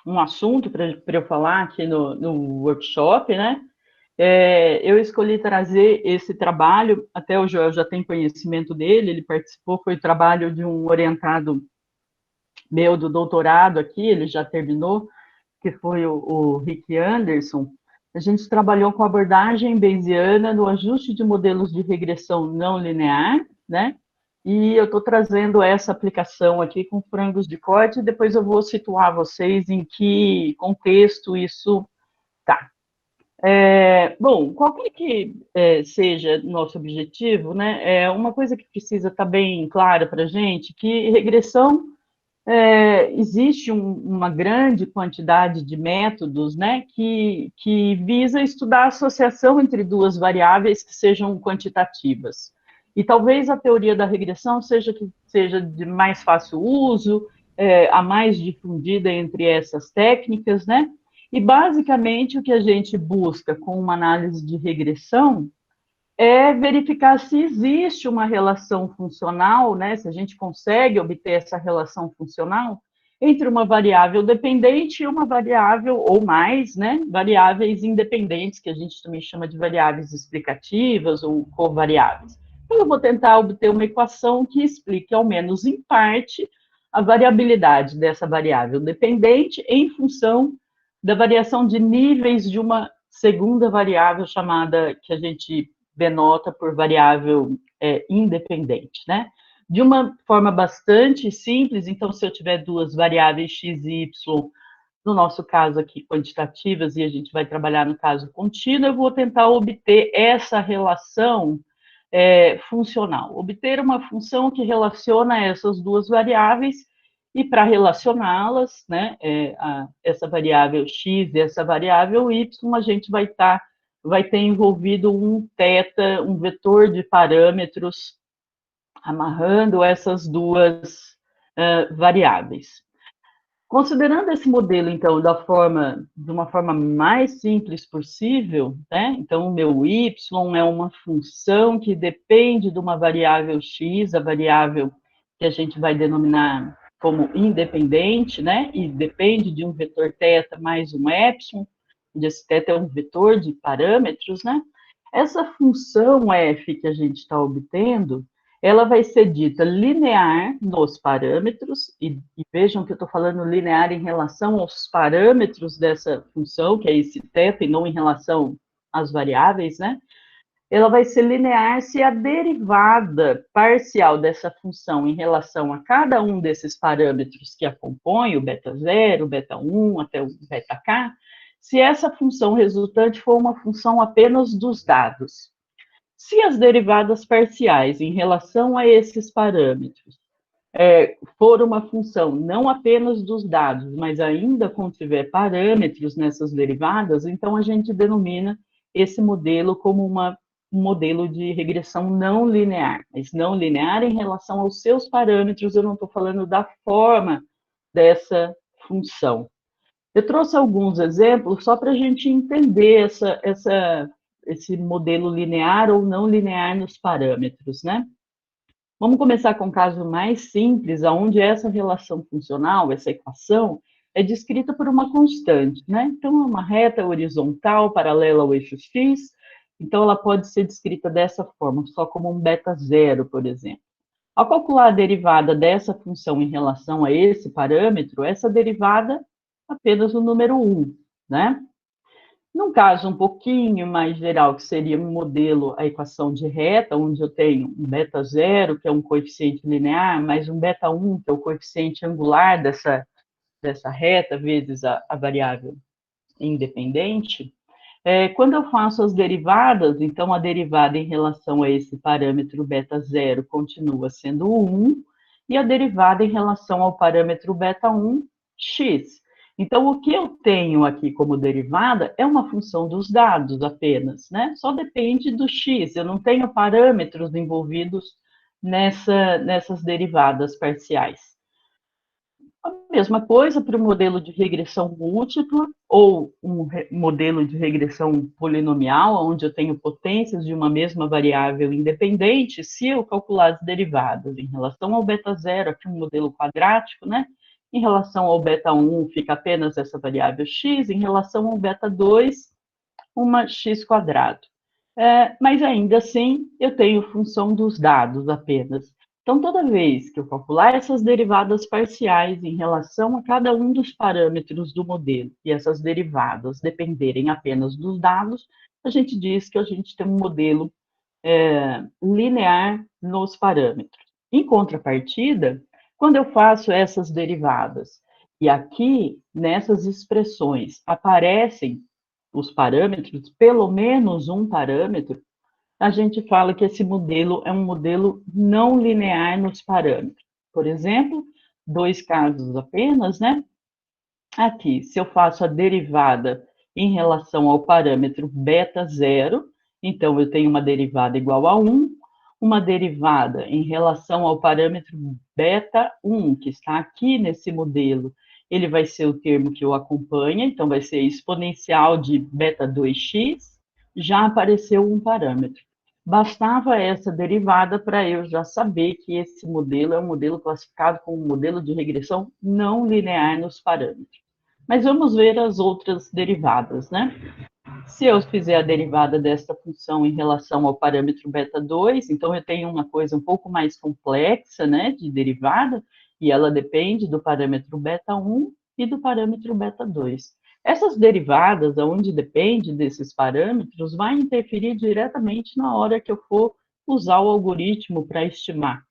um assunto para eu falar aqui no workshop, né? Eu escolhi trazer esse trabalho, até o Joel já tem conhecimento dele, ele participou, foi trabalho de um orientado meu do doutorado aqui, ele já terminou, que foi o Rick Anderson. A gente trabalhou com abordagem bayesiana no ajuste de modelos de regressão não linear, né? E eu estou trazendo essa aplicação aqui com frangos de corte, e depois eu vou situar vocês em que contexto isso está. Bom, qualquer que seja nosso objetivo, né, é uma coisa que precisa estar bem clara para a gente, que regressão existe uma grande quantidade de métodos, né, que visa estudar a associação entre duas variáveis que sejam quantitativas. E talvez a teoria da regressão seja de mais fácil uso, a mais difundida entre essas técnicas, né? E basicamente o que a gente busca com uma análise de regressão é verificar se existe uma relação funcional, né, se a gente consegue obter essa relação funcional entre uma variável dependente e uma variável, ou mais, né, variáveis independentes, que a gente também chama de variáveis explicativas ou covariáveis. Então, eu vou tentar obter uma equação que explique, ao menos em parte, a variabilidade dessa variável dependente em função da variação de níveis de uma segunda variável chamada, que a gente denota por variável independente, né? De uma forma bastante simples, então, se eu tiver duas variáveis x e y, no nosso caso aqui, quantitativas, e a gente vai trabalhar no caso contínuo, eu vou tentar obter essa relação funcional, obter uma função que relaciona essas duas variáveis, e para relacioná-las, né, essa variável x e essa variável y, a gente vai ter envolvido um θ, um vetor de parâmetros, amarrando essas duas variáveis. Considerando esse modelo, então, de uma forma mais simples possível, né? Então, o meu y é uma função que depende de uma variável x, a variável que a gente vai denominar como independente, né? E depende de um vetor θ mais um epsilon, onde esse θ é um vetor de parâmetros, né? Essa função f que a gente está obtendo, ela vai ser dita linear nos parâmetros, e vejam que eu estou falando linear em relação aos parâmetros dessa função, que é esse θ, e não em relação às variáveis, né? Ela vai ser linear se a derivada parcial dessa função em relação a cada um desses parâmetros que a compõem, o beta0, o beta1, até o beta-k, se essa função resultante for uma função apenas dos dados. Se as derivadas parciais em relação a esses parâmetros for uma função não apenas dos dados, mas ainda contiver parâmetros nessas derivadas, então a gente denomina esse modelo como um modelo de regressão não linear, mas não linear em relação aos seus parâmetros, eu não estou falando da forma dessa função. Eu trouxe alguns exemplos só para a gente entender esse modelo linear ou não linear nos parâmetros, né? Vamos começar com um caso mais simples, onde essa relação funcional, essa equação, é descrita por uma constante, né? Então, é uma reta horizontal paralela ao eixo x, então ela pode ser descrita dessa forma, só como um beta zero, por exemplo. Ao calcular a derivada dessa função em relação a esse parâmetro, essa derivada apenas o número 1, né? Num caso um pouquinho mais geral, que seria um modelo, a equação de reta, onde eu tenho um beta zero, que é um coeficiente linear, mais um beta 1, que é o coeficiente angular dessa reta, vezes a variável independente, quando eu faço as derivadas, então a derivada em relação a esse parâmetro beta zero continua sendo 1, e a derivada em relação ao parâmetro beta 1, x. Então, o que eu tenho aqui como derivada é uma função dos dados apenas, né? Só depende do x, eu não tenho parâmetros envolvidos nessas derivadas parciais. A mesma coisa para o modelo de regressão múltipla ou um modelo de regressão polinomial, onde eu tenho potências de uma mesma variável independente, se eu calcular as derivadas em relação ao beta zero, aqui um modelo quadrático, né? Em relação ao beta 1, fica apenas essa variável x, em relação ao beta 2, uma x quadrado. Mas ainda assim, eu tenho função dos dados apenas. Então, toda vez que eu calcular essas derivadas parciais em relação a cada um dos parâmetros do modelo, e essas derivadas dependerem apenas dos dados, a gente diz que a gente tem um modelo linear nos parâmetros. Em contrapartida, quando eu faço essas derivadas, e aqui, nessas expressões, aparecem os parâmetros, pelo menos um parâmetro, a gente fala que esse modelo é um modelo não linear nos parâmetros. Por exemplo, dois casos apenas, né? Aqui, se eu faço a derivada em relação ao parâmetro beta zero, então eu tenho uma derivada igual a 1, uma derivada em relação ao parâmetro beta 1, que está aqui nesse modelo, ele vai ser o termo que o acompanha, então vai ser exponencial de beta 2x, já apareceu um parâmetro. Bastava essa derivada para eu já saber que esse modelo é um modelo classificado como um modelo de regressão não linear nos parâmetros. Mas vamos ver as outras derivadas, né? Se eu fizer a derivada desta função em relação ao parâmetro beta 2, então eu tenho uma coisa um pouco mais complexa, né, de derivada, e ela depende do parâmetro beta 1 e do parâmetro beta 2. Essas derivadas, onde depende desses parâmetros, vai interferir diretamente na hora que eu for usar o algoritmo para estimar,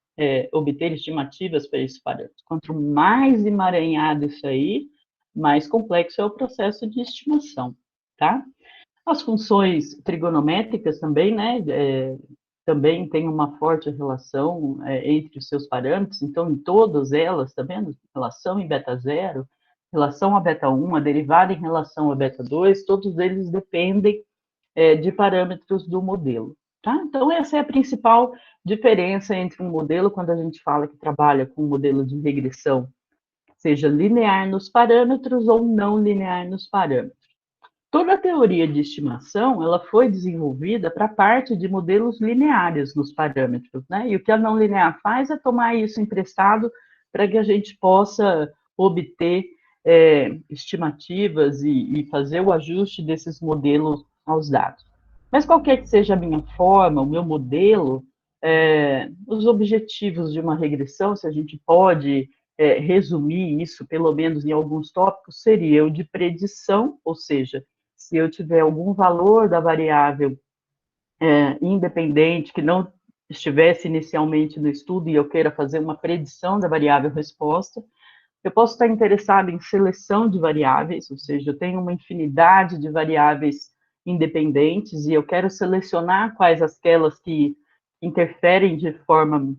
obter estimativas para esses parâmetros. Quanto mais emaranhado isso aí, mais complexo é o processo de estimação, tá? As funções trigonométricas também, né, também tem uma forte relação entre os seus parâmetros, então em todas elas, tá vendo? Relação em beta zero, relação a beta 1, a derivada em relação a beta 2, todos eles dependem de parâmetros do modelo, tá? Então essa é a principal diferença entre um modelo, quando a gente fala que trabalha com um modelo de regressão, seja linear nos parâmetros ou não linear nos parâmetros. Toda a teoria de estimação, ela foi desenvolvida para parte de modelos lineares nos parâmetros, né? E o que a não linear faz é tomar isso emprestado para que a gente possa obter estimativas e fazer o ajuste desses modelos aos dados. Mas qualquer que seja a minha forma, o meu modelo, os objetivos de uma regressão, se a gente pode resumir isso, pelo menos em alguns tópicos, seria o de predição, ou seja, se eu tiver algum valor da variável independente que não estivesse inicialmente no estudo e eu queira fazer uma predição da variável resposta, eu posso estar interessado em seleção de variáveis, ou seja, eu tenho uma infinidade de variáveis independentes e eu quero selecionar quais aquelas que interferem de forma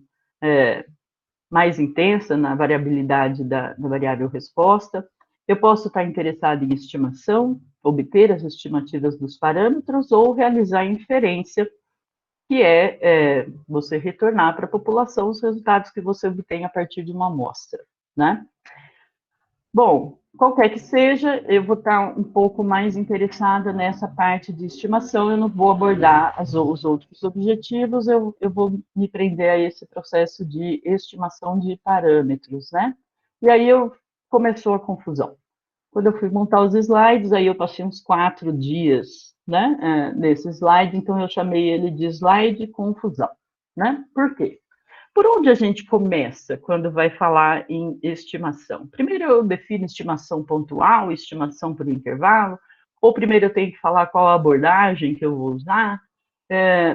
mais intensa na variabilidade da variável resposta. Eu posso estar interessado em estimação, obter as estimativas dos parâmetros ou realizar inferência, que é você retornar para a população os resultados que você obtém a partir de uma amostra, né? Bom, qualquer que seja, eu vou estar um pouco mais interessada nessa parte de estimação, eu não vou abordar os outros objetivos, eu vou me prender a esse processo de estimação de parâmetros, né? E aí começou a confusão. Quando eu fui montar os slides, aí eu passei uns 4 dias, né, nesse slide, então eu chamei ele de slide confusão, né? Por quê? Por onde a gente começa quando vai falar em estimação? Primeiro eu defino estimação pontual, estimação por intervalo, ou primeiro eu tenho que falar qual a abordagem que eu vou usar,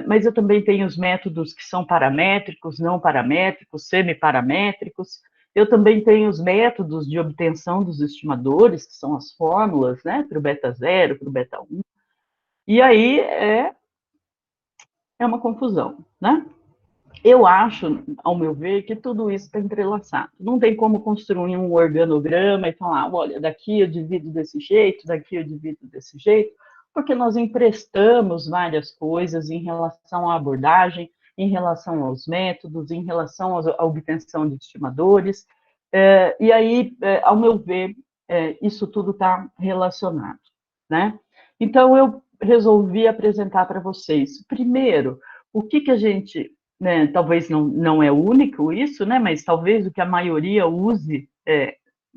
mas eu também tenho os métodos que são paramétricos, não paramétricos, semiparamétricos. Eu também tenho os métodos de obtenção dos estimadores, que são as fórmulas, né, para o beta 0, para o beta 1. E aí é uma confusão, né? Eu acho, ao meu ver, que tudo isso está entrelaçado. Não tem como construir um organograma e falar, olha, daqui eu divido desse jeito, daqui eu divido desse jeito, porque nós emprestamos várias coisas em relação à abordagem, em relação aos métodos, em relação à obtenção de estimadores, e aí, ao meu ver, isso tudo está relacionado, né? Então, eu resolvi apresentar para vocês, primeiro, o que a gente, né, talvez não é único isso, né, mas talvez o que a maioria use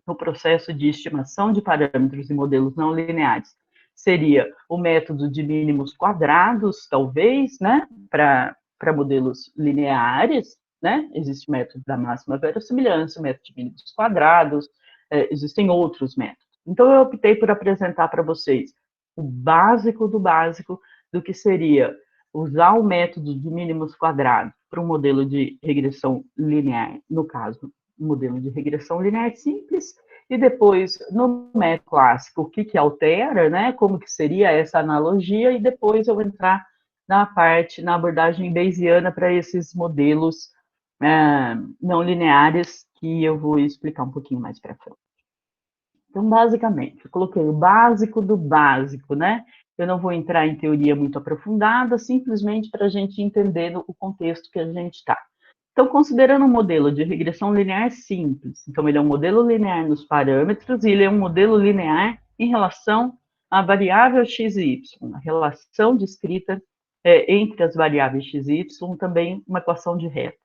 no processo de estimação de parâmetros e modelos não lineares seria o método de mínimos quadrados, talvez, né, para modelos lineares, né, existe o método da máxima verossimilhança, o método de mínimos quadrados, existem outros métodos. Então, eu optei por apresentar para vocês o básico do que seria usar o método de mínimos quadrados para um modelo de regressão linear, no caso, um modelo de regressão linear simples, e depois, no método clássico, o que altera, né, como que seria essa analogia, e depois eu entrar na abordagem bayesiana para esses modelos não lineares, que eu vou explicar um pouquinho mais para frente. Então, basicamente, eu coloquei o básico do básico, né? Eu não vou entrar em teoria muito aprofundada, simplesmente para a gente entender o contexto que a gente está. Então, considerando um modelo de regressão linear simples, então ele é um modelo linear nos parâmetros e ele é um modelo linear em relação à variável x e y, a relação descrita entre as variáveis x e y, também uma equação de reta.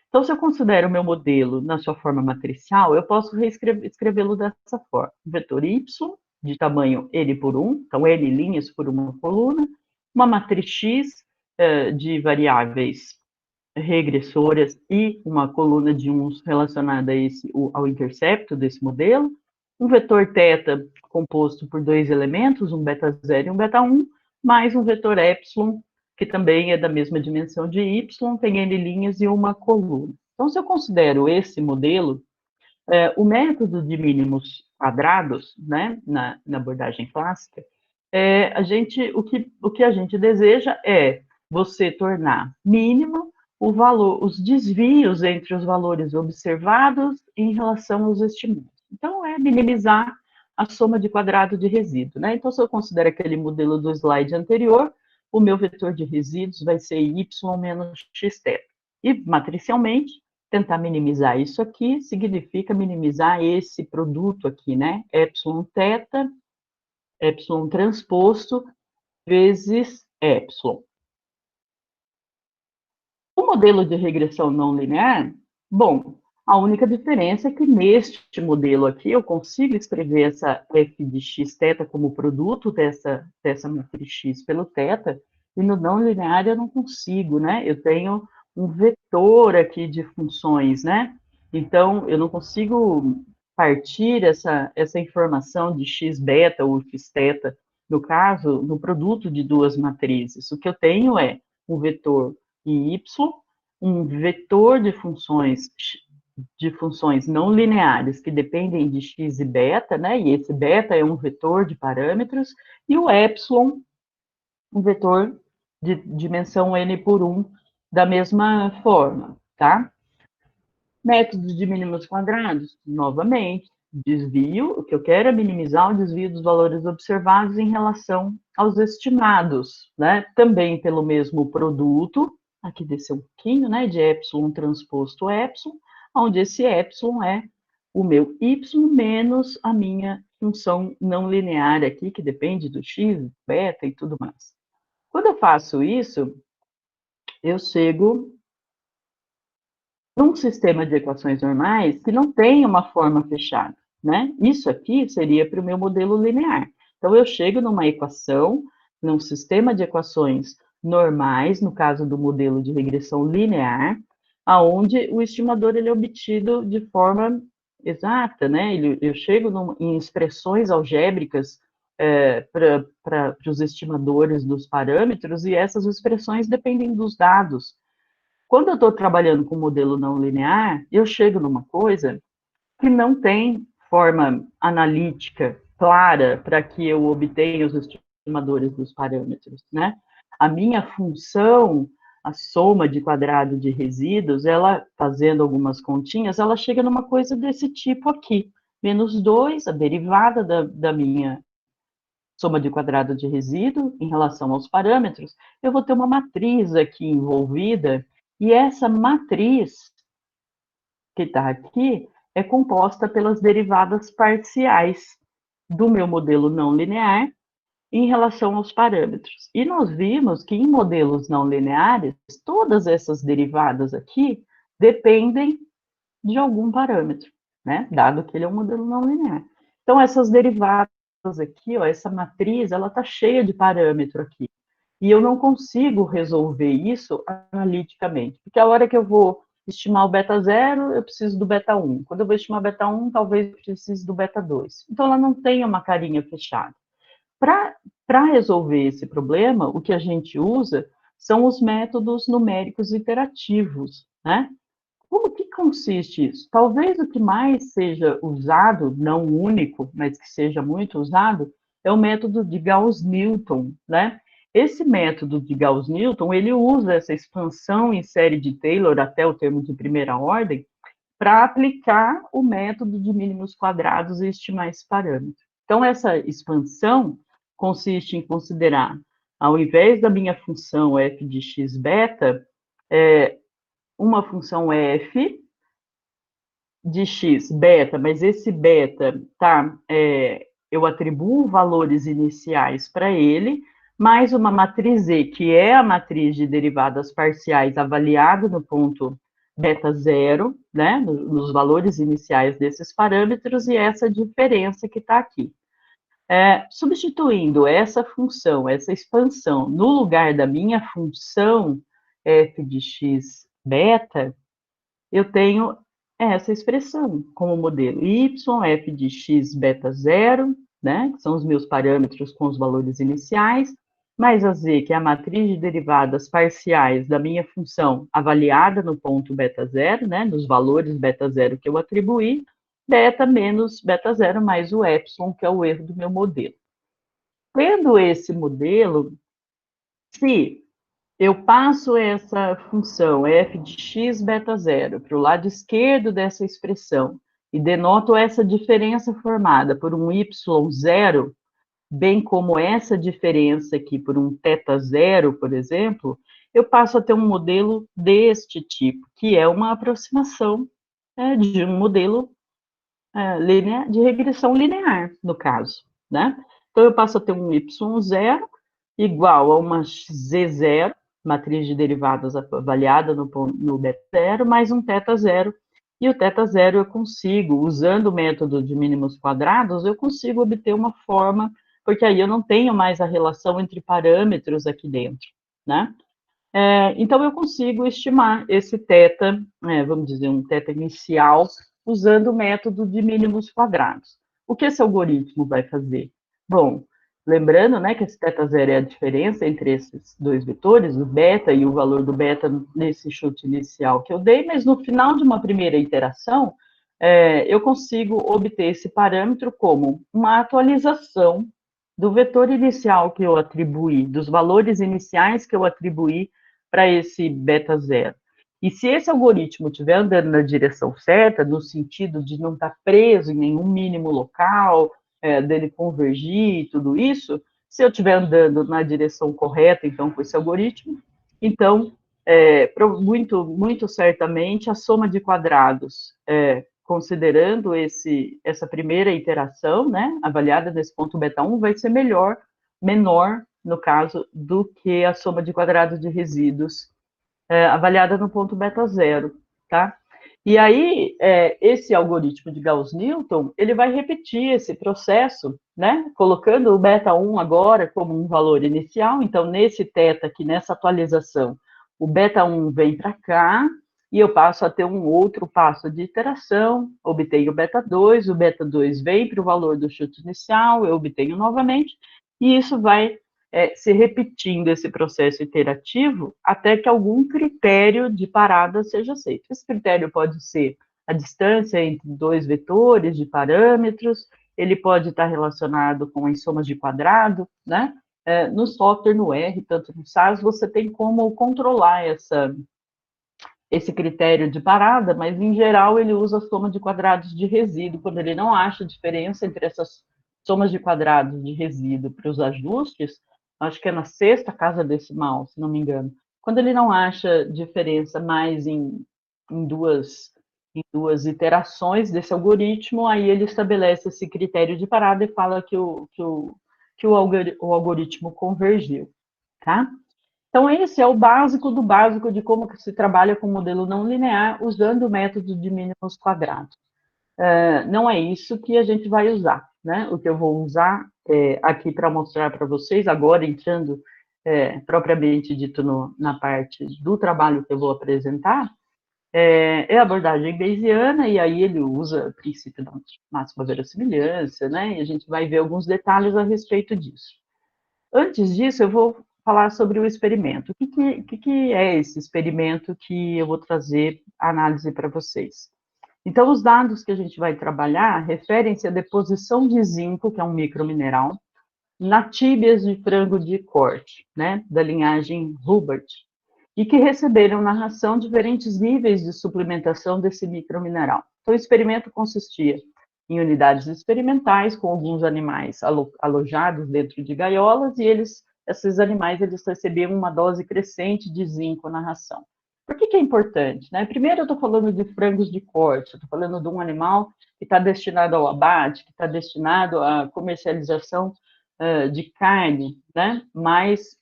Então, se eu considero o meu modelo na sua forma matricial, eu posso reescrevê-lo dessa forma. Vetor y, de tamanho n por 1, então n linhas por uma coluna, uma matriz x de variáveis regressoras e uma coluna de uns relacionada ao intercepto desse modelo, um vetor θ composto por dois elementos, um beta 0 e um beta 1, mais um vetor epsilon, que também é da mesma dimensão de y, tem n linhas e uma coluna. Então, se eu considero esse modelo, o método de mínimos quadrados, né, na abordagem clássica, o que a gente deseja é você tornar mínimo o valor, os desvios entre os valores observados em relação aos estimados. Então, é minimizar a soma de quadrado de resíduo, né? Então, se eu considero aquele modelo do slide anterior, o meu vetor de resíduos vai ser y menos xθ. E, matricialmente, tentar minimizar isso aqui significa minimizar esse produto aqui, né? Epsilon θ, epsilon transposto, vezes epsilon. O modelo de regressão não linear, bom, a única diferença é que neste modelo aqui eu consigo escrever essa f de xθ como produto dessa matriz x pelo θ, e no não linear eu não consigo, né? Eu tenho um vetor aqui de funções, né? Então, eu não consigo partir essa informação de x beta ou x θ, no caso, no produto de duas matrizes. O que eu tenho é um vetor y, um vetor de funções não lineares que dependem de x e beta, né? E esse beta é um vetor de parâmetros, e o epsilon, um vetor de dimensão n por 1, da mesma forma, tá? Método de mínimos quadrados, novamente, desvio, o que eu quero é minimizar o desvio dos valores observados em relação aos estimados, né? Também pelo mesmo produto, aqui desceu um pouquinho, né, de epsilon transposto epsilon, onde esse epsilon é o meu y menos a minha função não linear aqui, que depende do x, beta e tudo mais. Quando eu faço isso, eu chego num sistema de equações normais que não tem uma forma fechada, né? Isso aqui seria para o meu modelo linear. Então, eu chego numa equação, num sistema de equações normais, no caso do modelo de regressão linear, aonde o estimador ele é obtido de forma exata, né? Eu chego em expressões algébricas para os estimadores dos parâmetros, e essas expressões dependem dos dados. Quando eu estou trabalhando com modelo não linear, eu chego numa coisa que não tem forma analítica clara para que eu obtenha os estimadores dos parâmetros, né? A minha função, a soma de quadrado de resíduos, ela, fazendo algumas continhas, ela chega numa coisa desse tipo aqui. Menos 2, a derivada da minha soma de quadrado de resíduo em relação aos parâmetros, eu vou ter uma matriz aqui envolvida, e essa matriz que está aqui é composta pelas derivadas parciais do meu modelo não linear em relação aos parâmetros. E nós vimos que em modelos não lineares, todas essas derivadas aqui dependem de algum parâmetro, né? Dado que ele é um modelo não linear. Então, essas derivadas aqui, ó, essa matriz, ela está cheia de parâmetro aqui. E eu não consigo resolver isso analiticamente, porque a hora que eu vou estimar o beta zero, eu preciso do beta 1. Quando eu vou estimar o beta 1, talvez eu precise do beta 2. Então, ela não tem uma carinha fechada. Para resolver esse problema, o que a gente usa são os métodos numéricos iterativos, né? Como que consiste isso? Talvez o que mais seja usado, não único, mas que seja muito usado, é o método de Gauss-Newton, né? Esse método de Gauss-Newton, ele usa essa expansão em série de Taylor até o termo de primeira ordem para aplicar o método de mínimos quadrados e estimar esse parâmetro. Então, essa expansão consiste em considerar, ao invés da minha função f de x beta, uma função f de x beta, mas esse beta, tá, eu atribuo valores iniciais para ele, mais uma matriz Z, que é a matriz de derivadas parciais avaliada no ponto beta zero, né, nos valores iniciais desses parâmetros, e essa diferença que está aqui. Substituindo essa função, essa expansão, no lugar da minha função f de x beta, eu tenho essa expressão como modelo. Y, f de x beta zero, né, que são os meus parâmetros com os valores iniciais, mais a z, que é a matriz de derivadas parciais da minha função avaliada no ponto beta zero, né, nos valores beta zero que eu atribuí, beta menos beta zero mais o epsilon, que é o erro do meu modelo. Tendo esse modelo, se eu passo essa função f de x beta zero para o lado esquerdo dessa expressão e denoto essa diferença formada por um y zero, bem como essa diferença aqui por um θ zero, por exemplo, eu passo a ter um modelo deste tipo, que é uma aproximação de um modelo linear, de regressão linear, no caso, né? Então, eu passo a ter um y zero igual a uma z zero, matriz de derivadas avaliada no beta zero, mais um θ zero. E o θ zero eu consigo, usando o método de mínimos quadrados, eu consigo obter uma forma, porque aí eu não tenho mais a relação entre parâmetros aqui dentro, né? Então, eu consigo estimar esse θ, vamos dizer, um θ inicial, usando o método de mínimos quadrados. O que esse algoritmo vai fazer? Bom, lembrando, né, que esse θ zero é a diferença entre esses dois vetores, o beta e o valor do beta nesse chute inicial que eu dei, mas no final de uma primeira iteração, eu consigo obter esse parâmetro como uma atualização do vetor inicial que eu atribuí, dos valores iniciais que eu atribuí para esse beta zero. E se esse algoritmo estiver andando na direção certa, no sentido de não estar preso em nenhum mínimo local, dele convergir e tudo isso, se eu estiver andando na direção correta, então, com esse algoritmo, então, muito, muito certamente, a soma de quadrados, considerando essa primeira iteração, né, avaliada nesse ponto beta 1, vai ser menor, no caso, do que a soma de quadrados de resíduos avaliada no ponto beta zero, tá? E aí, esse algoritmo de Gauss-Newton, ele vai repetir esse processo, né? Colocando o beta 1 agora como um valor inicial, então, nesse θ aqui, nessa atualização, o beta 1 vem para cá, e eu passo a ter um outro passo de iteração, obtenho o beta 2 vem para o valor do chute inicial, eu obtenho novamente, e isso vai se repetindo esse processo iterativo até que algum critério de parada seja aceito. Esse critério pode ser a distância entre dois vetores de parâmetros, ele pode estar relacionado com as somas de quadrado, né? No software, no R, tanto no SAS, você tem como controlar esse critério de parada, mas em geral ele usa a soma de quadrados de resíduo, quando ele não acha diferença entre essas somas de quadrados de resíduo para os ajustes, acho que é na sexta casa decimal, se não me engano, quando ele não acha diferença mais em duas iterações desse algoritmo, aí ele estabelece esse critério de parada e fala que o algoritmo convergiu, tá? Então, esse é o básico do básico de como se trabalha com modelo não linear usando o método de mínimos quadrados. não é isso que a gente vai usar, né? O que eu vou usar aqui para mostrar para vocês, agora entrando propriamente dito na parte do trabalho que eu vou apresentar, a abordagem bayesiana, e aí ele usa o princípio da máxima verossimilhança, né? E a gente vai ver alguns detalhes a respeito disso. Antes disso, eu vou falar sobre o experimento. O que é esse experimento que eu vou trazer a análise para vocês? Então, os dados que a gente vai trabalhar referem-se à deposição de zinco, que é um micromineral, na tíbias de frango de corte, né, da linhagem Hubbard, e que receberam na ração diferentes níveis de suplementação desse micromineral. Então, o experimento consistia em unidades experimentais com alguns animais alojados dentro de gaiolas, e esses animais eles recebiam uma dose crescente de zinco na ração. Por que é importante? Né? Primeiro, eu estou falando de frangos de corte, estou falando de um animal que está destinado ao abate, que está destinado à comercialização de carne, né? Mas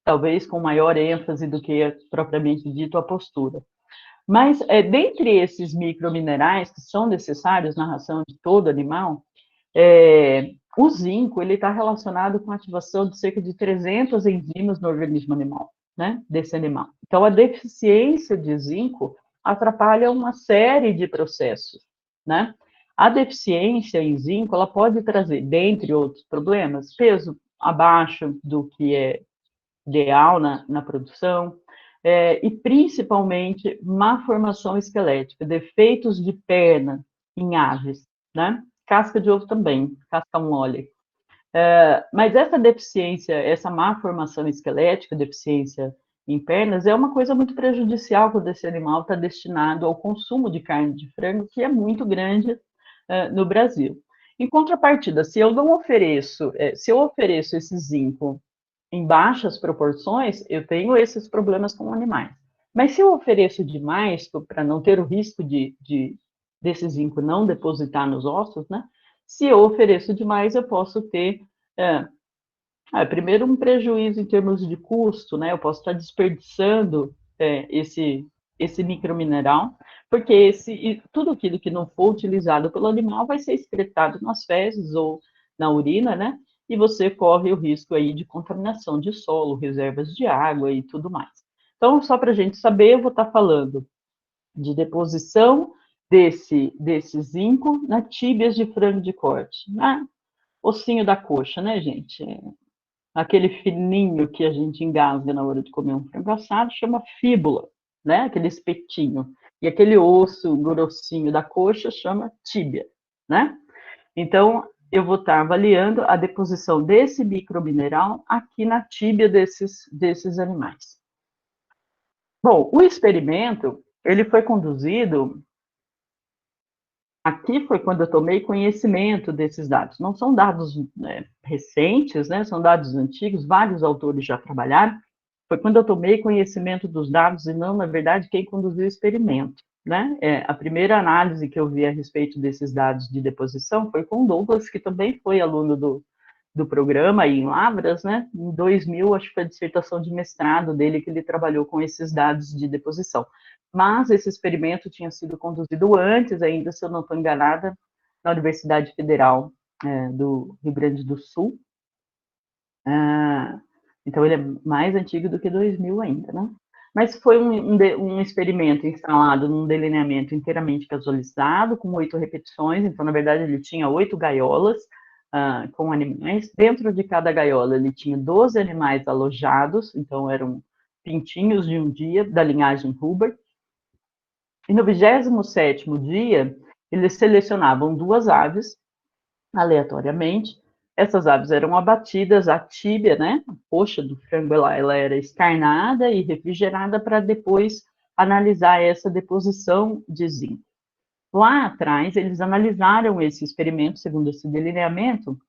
talvez com maior ênfase do que propriamente dito a postura. Mas, dentre esses microminerais que são necessários na ração de todo animal, o zinco ele está relacionado com a ativação de cerca de 300 enzimas no organismo animal, né, desse animal. Então, a deficiência de zinco atrapalha uma série de processos, né? A deficiência em zinco, ela pode trazer, dentre outros problemas, peso abaixo do que é ideal na produção, e principalmente má formação esquelética, defeitos de perna em aves, né? Casca de ovo também, casca mole. Mas essa deficiência, essa má formação esquelética, deficiência em pernas, é uma coisa muito prejudicial quando esse animal está destinado ao consumo de carne de frango, que é muito grande no Brasil. Em contrapartida, se eu não ofereço, se eu ofereço esse zinco em baixas proporções, eu tenho esses problemas com animais. Mas se eu ofereço demais, para não ter o risco desse zinco não depositar nos ossos, né? Se eu ofereço demais, eu posso ter, primeiro, um prejuízo em termos de custo, né? Eu posso estar desperdiçando esse micromineral, porque tudo aquilo que não for utilizado pelo animal vai ser excretado nas fezes ou na urina, né? E você corre o risco aí de contaminação de solo, reservas de água e tudo mais. Então, só para a gente saber, eu vou estar falando de deposição desse zinco na tíbias de frango de corte, né? Ossinho da coxa, né, gente? Aquele fininho que a gente engasga na hora de comer um frango assado chama fíbula, né? Aquele espetinho. E aquele osso grossinho da coxa chama tíbia, né? Então, eu vou estar avaliando a deposição desse micromineral aqui na tíbia desses animais. Bom, o experimento, ele foi conduzido. Aqui foi quando eu tomei conhecimento desses dados. Não são dados recentes, né? São dados antigos, vários autores já trabalharam. Foi quando eu tomei conhecimento dos dados e não, na verdade, quem conduziu o experimento, né? A primeira análise que eu vi a respeito desses dados de deposição foi com o Douglas, que também foi aluno do programa aí em Lavras, né? Em 2000, acho que foi a dissertação de mestrado dele que ele trabalhou com esses dados de deposição. Mas esse experimento tinha sido conduzido antes ainda, se eu não estou enganada, na Universidade Federal do Rio Grande do Sul. Então, ele é mais antigo do que 2000 ainda, né? Mas foi um experimento instalado num delineamento inteiramente casualizado, com 8 repetições. Então, na verdade, ele tinha 8 gaiolas com animais. Dentro de cada gaiola, ele tinha 12 animais alojados. Então, eram pintinhos de um dia, da linhagem Hubbard. E no 27º dia, eles selecionavam 2 aves, aleatoriamente. Essas aves eram abatidas, a tíbia, né, a coxa do frango, ela era escarnada e refrigerada para depois analisar essa deposição de zinco. Lá atrás, eles analisaram esse experimento, segundo esse delineamento,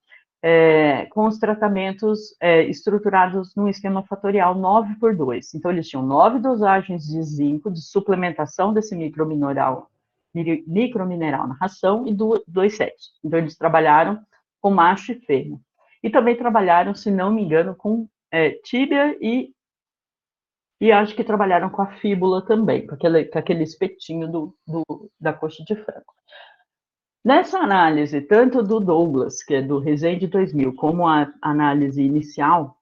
com os tratamentos estruturados num esquema fatorial 9x2. Então, eles tinham 9 dosagens de zinco, de suplementação desse micromineral na ração e 2 sets. Então, eles trabalharam com macho e fêmea. E também trabalharam, se não me engano, com tíbia e e acho que trabalharam com a fíbula também, com aquele espetinho da coxa de frango. Nessa análise, tanto do Douglas, que é do Resende 2000, como a análise inicial,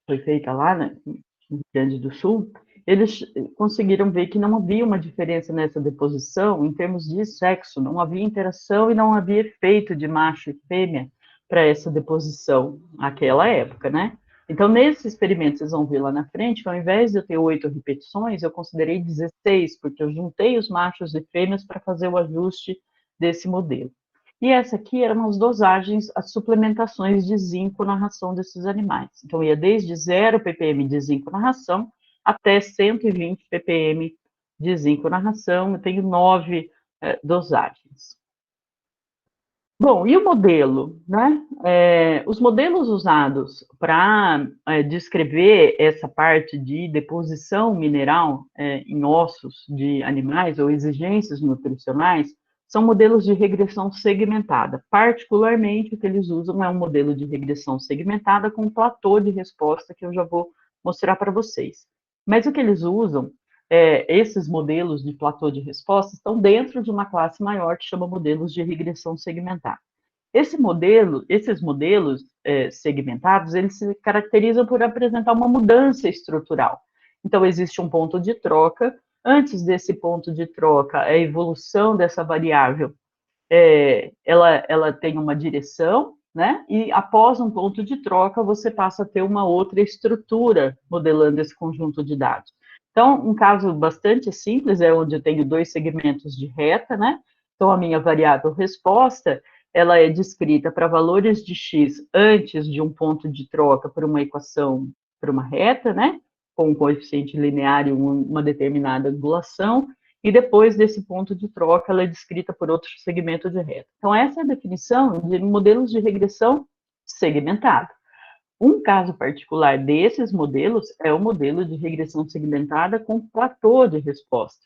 foi feita lá, né, no Rio Grande do Sul, eles conseguiram ver que não havia uma diferença nessa deposição em termos de sexo, não havia interação e não havia efeito de macho e fêmea para essa deposição naquela época, né? Então, nesse experimento, vocês vão ver lá na frente, que ao invés de eu ter 8 repetições, eu considerei 16, porque eu juntei os machos e fêmeas para fazer o ajuste desse modelo. E essa aqui eram as dosagens, as suplementações de zinco na ração desses animais. Então, ia desde 0 ppm de zinco na ração até 120 ppm de zinco na ração. Eu tenho 9 dosagens. Bom, e o modelo, né? Os modelos usados para descrever essa parte de deposição mineral em ossos de animais ou exigências nutricionais são modelos de regressão segmentada. Particularmente, o que eles usam é um modelo de regressão segmentada com um platô de resposta que eu já vou mostrar para vocês. Mas o que eles usam esses modelos de platô de resposta estão dentro de uma classe maior que chama modelos de regressão segmentada. Esses modelos segmentados, eles se caracterizam por apresentar uma mudança estrutural. Então, existe um ponto de troca. Antes desse ponto de troca, a evolução dessa variável, ela tem uma direção, né? E após um ponto de troca, você passa a ter uma outra estrutura modelando esse conjunto de dados. Então, um caso bastante simples é onde eu tenho 2 segmentos de reta, né? Então, a minha variável resposta, ela é descrita para valores de x antes de um ponto de troca por uma equação, por uma reta, né? Com um coeficiente linear e uma determinada angulação, e depois desse ponto de troca, ela é descrita por outro segmento de reta. Então, essa é a definição de modelos de regressão segmentada. Um caso particular desses modelos é o modelo de regressão segmentada com platô de resposta,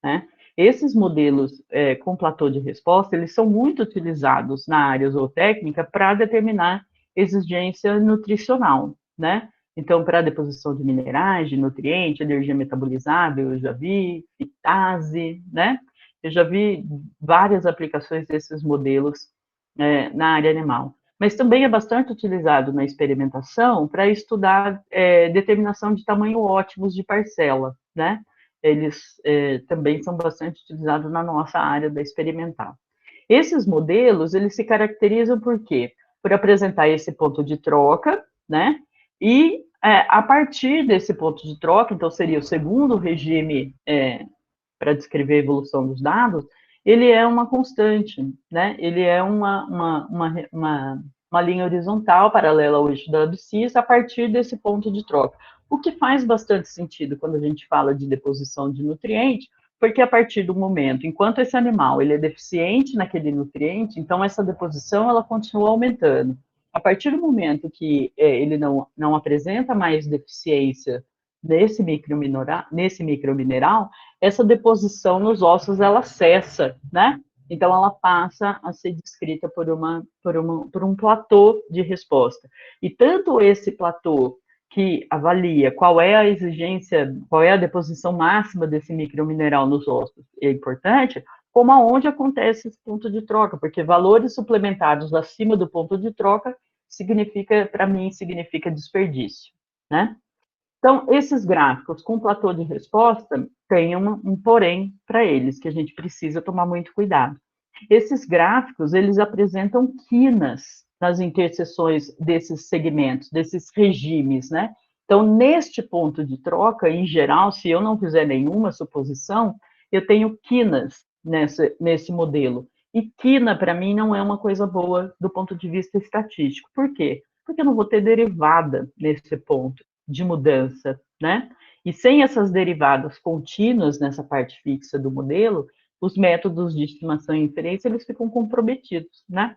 né? Esses modelos com platô de resposta, eles são muito utilizados na área zootécnica para determinar exigência nutricional, né? Então, para a deposição de minerais, de nutrientes, energia metabolizável, eu já vi, fitase, né? Eu já vi várias aplicações desses modelos na área animal. Mas também é bastante utilizado na experimentação para estudar determinação de tamanho ótimos de parcela, né? Eles também são bastante utilizados na nossa área da experimental. Esses modelos, eles se caracterizam por quê? Por apresentar esse ponto de troca, né? E a partir desse ponto de troca, então seria o segundo regime para descrever a evolução dos dados, ele é uma constante, né? Ele é uma linha horizontal paralela ao eixo da abscissa a partir desse ponto de troca. O que faz bastante sentido quando a gente fala de deposição de nutriente, porque a partir do momento, enquanto esse animal ele é deficiente naquele nutriente, então essa deposição ela continua aumentando. A partir do momento que ele não apresenta mais deficiência nesse micromineral, essa deposição nos ossos ela cessa, né? Então ela passa a ser descrita por um platô de resposta. E tanto esse platô que avalia qual é a exigência, qual é a deposição máxima desse micromineral nos ossos é importante, como aonde acontece esse ponto de troca, porque valores suplementados acima do ponto de troca significa, para mim, significa desperdício, né? Então, esses gráficos com platô de resposta têm um porém para eles, que a gente precisa tomar muito cuidado. Esses gráficos, eles apresentam quinas nas interseções desses segmentos, desses regimes, né? Então, neste ponto de troca, em geral, se eu não fizer nenhuma suposição, eu tenho quinas nesse modelo. E quina, para mim, não é uma coisa boa do ponto de vista estatístico. Por quê? Porque eu não vou ter derivada nesse ponto de mudança, né? E sem essas derivadas contínuas nessa parte fixa do modelo, os métodos de estimação e inferência, eles ficam comprometidos, né?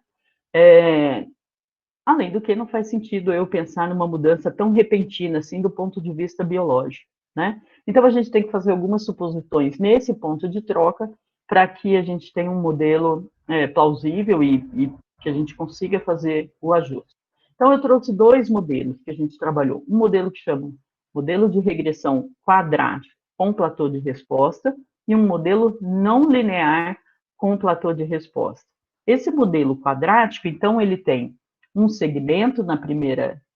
Além do que não faz sentido eu pensar numa mudança tão repentina assim do ponto de vista biológico, né? Então a gente tem que fazer algumas suposições nesse ponto de troca para que a gente tenha um modelo plausível e que a gente consiga fazer o ajuste. Então eu trouxe 2 modelos que a gente trabalhou. Um modelo que chama modelo de regressão quadrático com platô de resposta e um modelo não linear com platô de resposta. Esse modelo quadrático, então, ele tem um segmento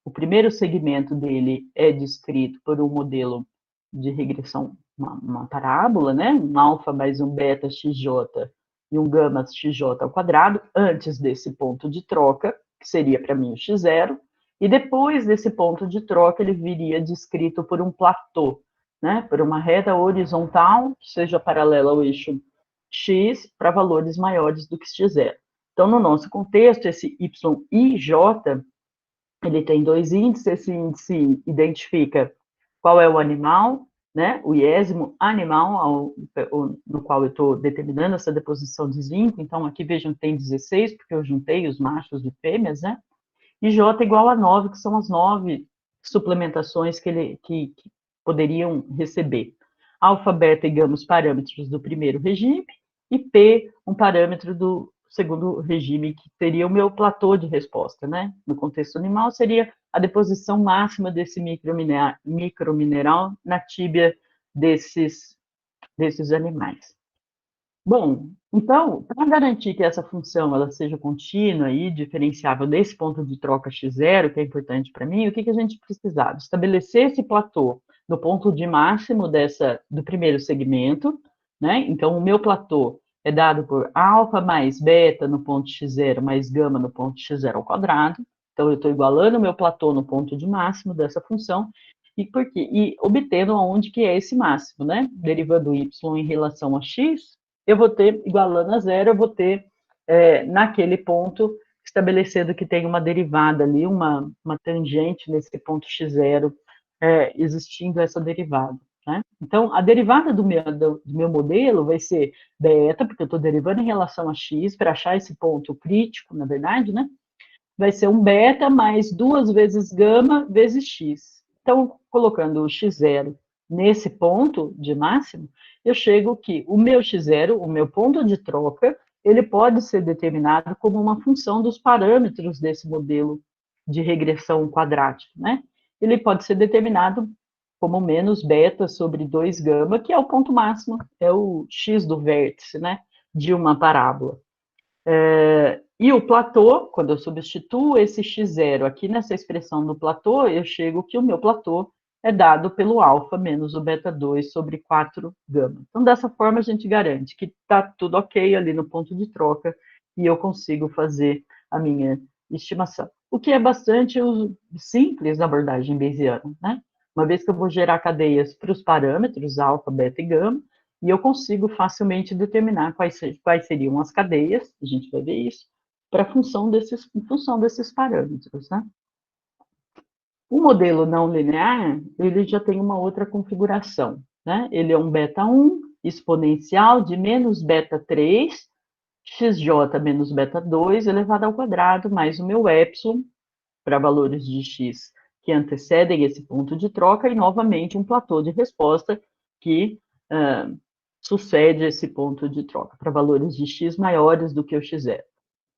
o primeiro segmento dele é descrito por um modelo de regressão, uma parábola, né? Um alfa mais um beta xj e um gama xj ao quadrado, antes desse ponto de troca, que seria para mim o x0, e depois desse ponto de troca ele viria descrito por um platô, né? Por uma reta horizontal que seja paralela ao eixo x para valores maiores do que x0. Então, no nosso contexto, esse y e j, ele tem dois índices, esse índice identifica qual é o animal, né, o iésimo animal no qual eu estou determinando essa deposição de zinco. Então, aqui vejam que tem 16, porque eu juntei os machos de fêmeas, né, e J igual a 9, que são as 9 suplementações que poderiam receber. Alfa, beta e gama, os parâmetros do primeiro regime, e P, um parâmetro do segundo regime, que seria o meu platô de resposta, né? No contexto animal, seria a deposição máxima desse micromineral na tíbia desses animais. Bom, então, para garantir que essa função ela seja contínua e diferenciável desse ponto de troca x0, que é importante para mim, o que a gente precisava? Estabelecer esse platô no ponto de máximo do primeiro segmento, né? Então, o meu platô é dado por alfa mais beta no ponto x0 mais gama no ponto x0 ao quadrado. Então, eu estou igualando o meu platô no ponto de máximo dessa função. E por quê? E obtendo aonde que é esse máximo, né? Derivando y em relação a x, eu vou ter, igualando a zero, eu vou ter, naquele ponto, estabelecendo que tem uma derivada ali, uma tangente nesse ponto x0, existindo essa derivada. Né? Então, a derivada do meu modelo vai ser beta, porque eu estou derivando em relação a x, para achar esse ponto crítico, na verdade, né? Vai ser um beta mais 2 vezes gama vezes x. Então, colocando o x0 nesse ponto de máximo, eu chego que o meu x0, o meu ponto de troca, ele pode ser determinado como uma função dos parâmetros desse modelo de regressão quadrática, né? Ele pode ser determinado como menos beta sobre 2 gama, que é o ponto máximo, é o x do vértice, né, de uma parábola. E o platô, quando eu substituo esse x0 aqui nessa expressão do platô, eu chego que o meu platô é dado pelo alfa menos o beta 2 sobre 4 gama. Então, dessa forma, a gente garante que está tudo ok ali no ponto de troca e eu consigo fazer a minha estimação. O que é bastante simples na abordagem bayesiana, né? Uma vez que eu vou gerar cadeias para os parâmetros alfa, beta e gama, e eu consigo facilmente determinar quais seriam as cadeias, a gente vai ver isso, em função desses parâmetros, né? O modelo não linear, ele já tem uma outra configuração, né? Ele é um beta 1 exponencial de menos beta 3, xj menos beta 2 elevado ao quadrado, mais o meu epsilon, para valores de x que antecedem esse ponto de troca, e novamente um platô de resposta que sucede esse ponto de troca, para valores de x maiores do que o x0.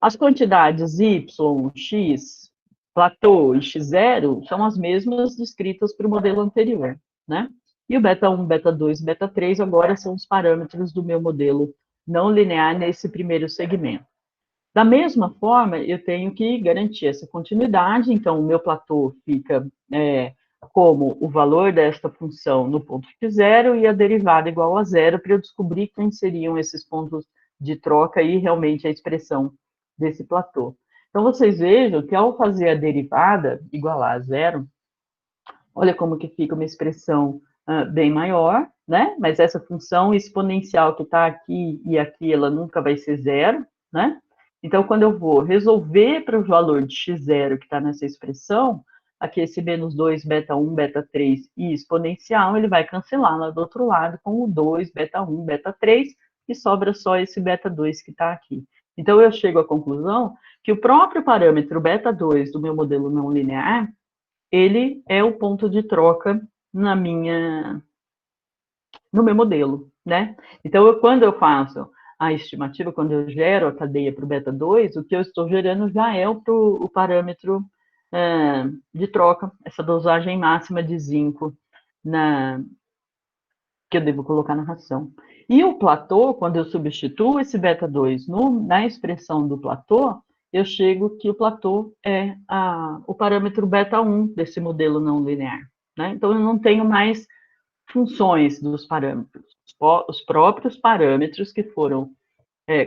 As quantidades y, x, platô e x0 são as mesmas descritas para o modelo anterior, né? E o beta 1, beta 2, beta 3 agora são os parâmetros do meu modelo não linear nesse primeiro segmento. Da mesma forma, eu tenho que garantir essa continuidade, então o meu platô fica como o valor desta função no ponto x0 e a derivada igual a zero, para eu descobrir quem seriam esses pontos de troca e realmente a expressão desse platô. Então, vocês vejam que ao fazer a derivada igualar a zero, olha como que fica uma expressão bem maior, né? Mas essa função exponencial que está aqui e aqui, ela nunca vai ser zero, né? Então, quando eu vou resolver para o valor de x0 que está nessa expressão, aqui esse menos 2, beta 1, beta 3 e exponencial, ele vai cancelar lá do outro lado com o 2, beta 1, beta 3, e sobra só esse beta 2 que está aqui. Então, eu chego à conclusão que o próprio parâmetro beta 2 do meu modelo não linear, ele é o ponto de troca no meu modelo, né? Então, quando eu faço a estimativa, quando eu gero a cadeia para o beta 2, o que eu estou gerando já é o parâmetro de troca, essa dosagem máxima de zinco que eu devo colocar na ração. E o platô, quando eu substituo esse beta 2 na expressão do platô, eu chego que o platô é o parâmetro beta 1 desse modelo não linear. Né? Então, eu não tenho mais funções dos parâmetros. Os próprios parâmetros que foram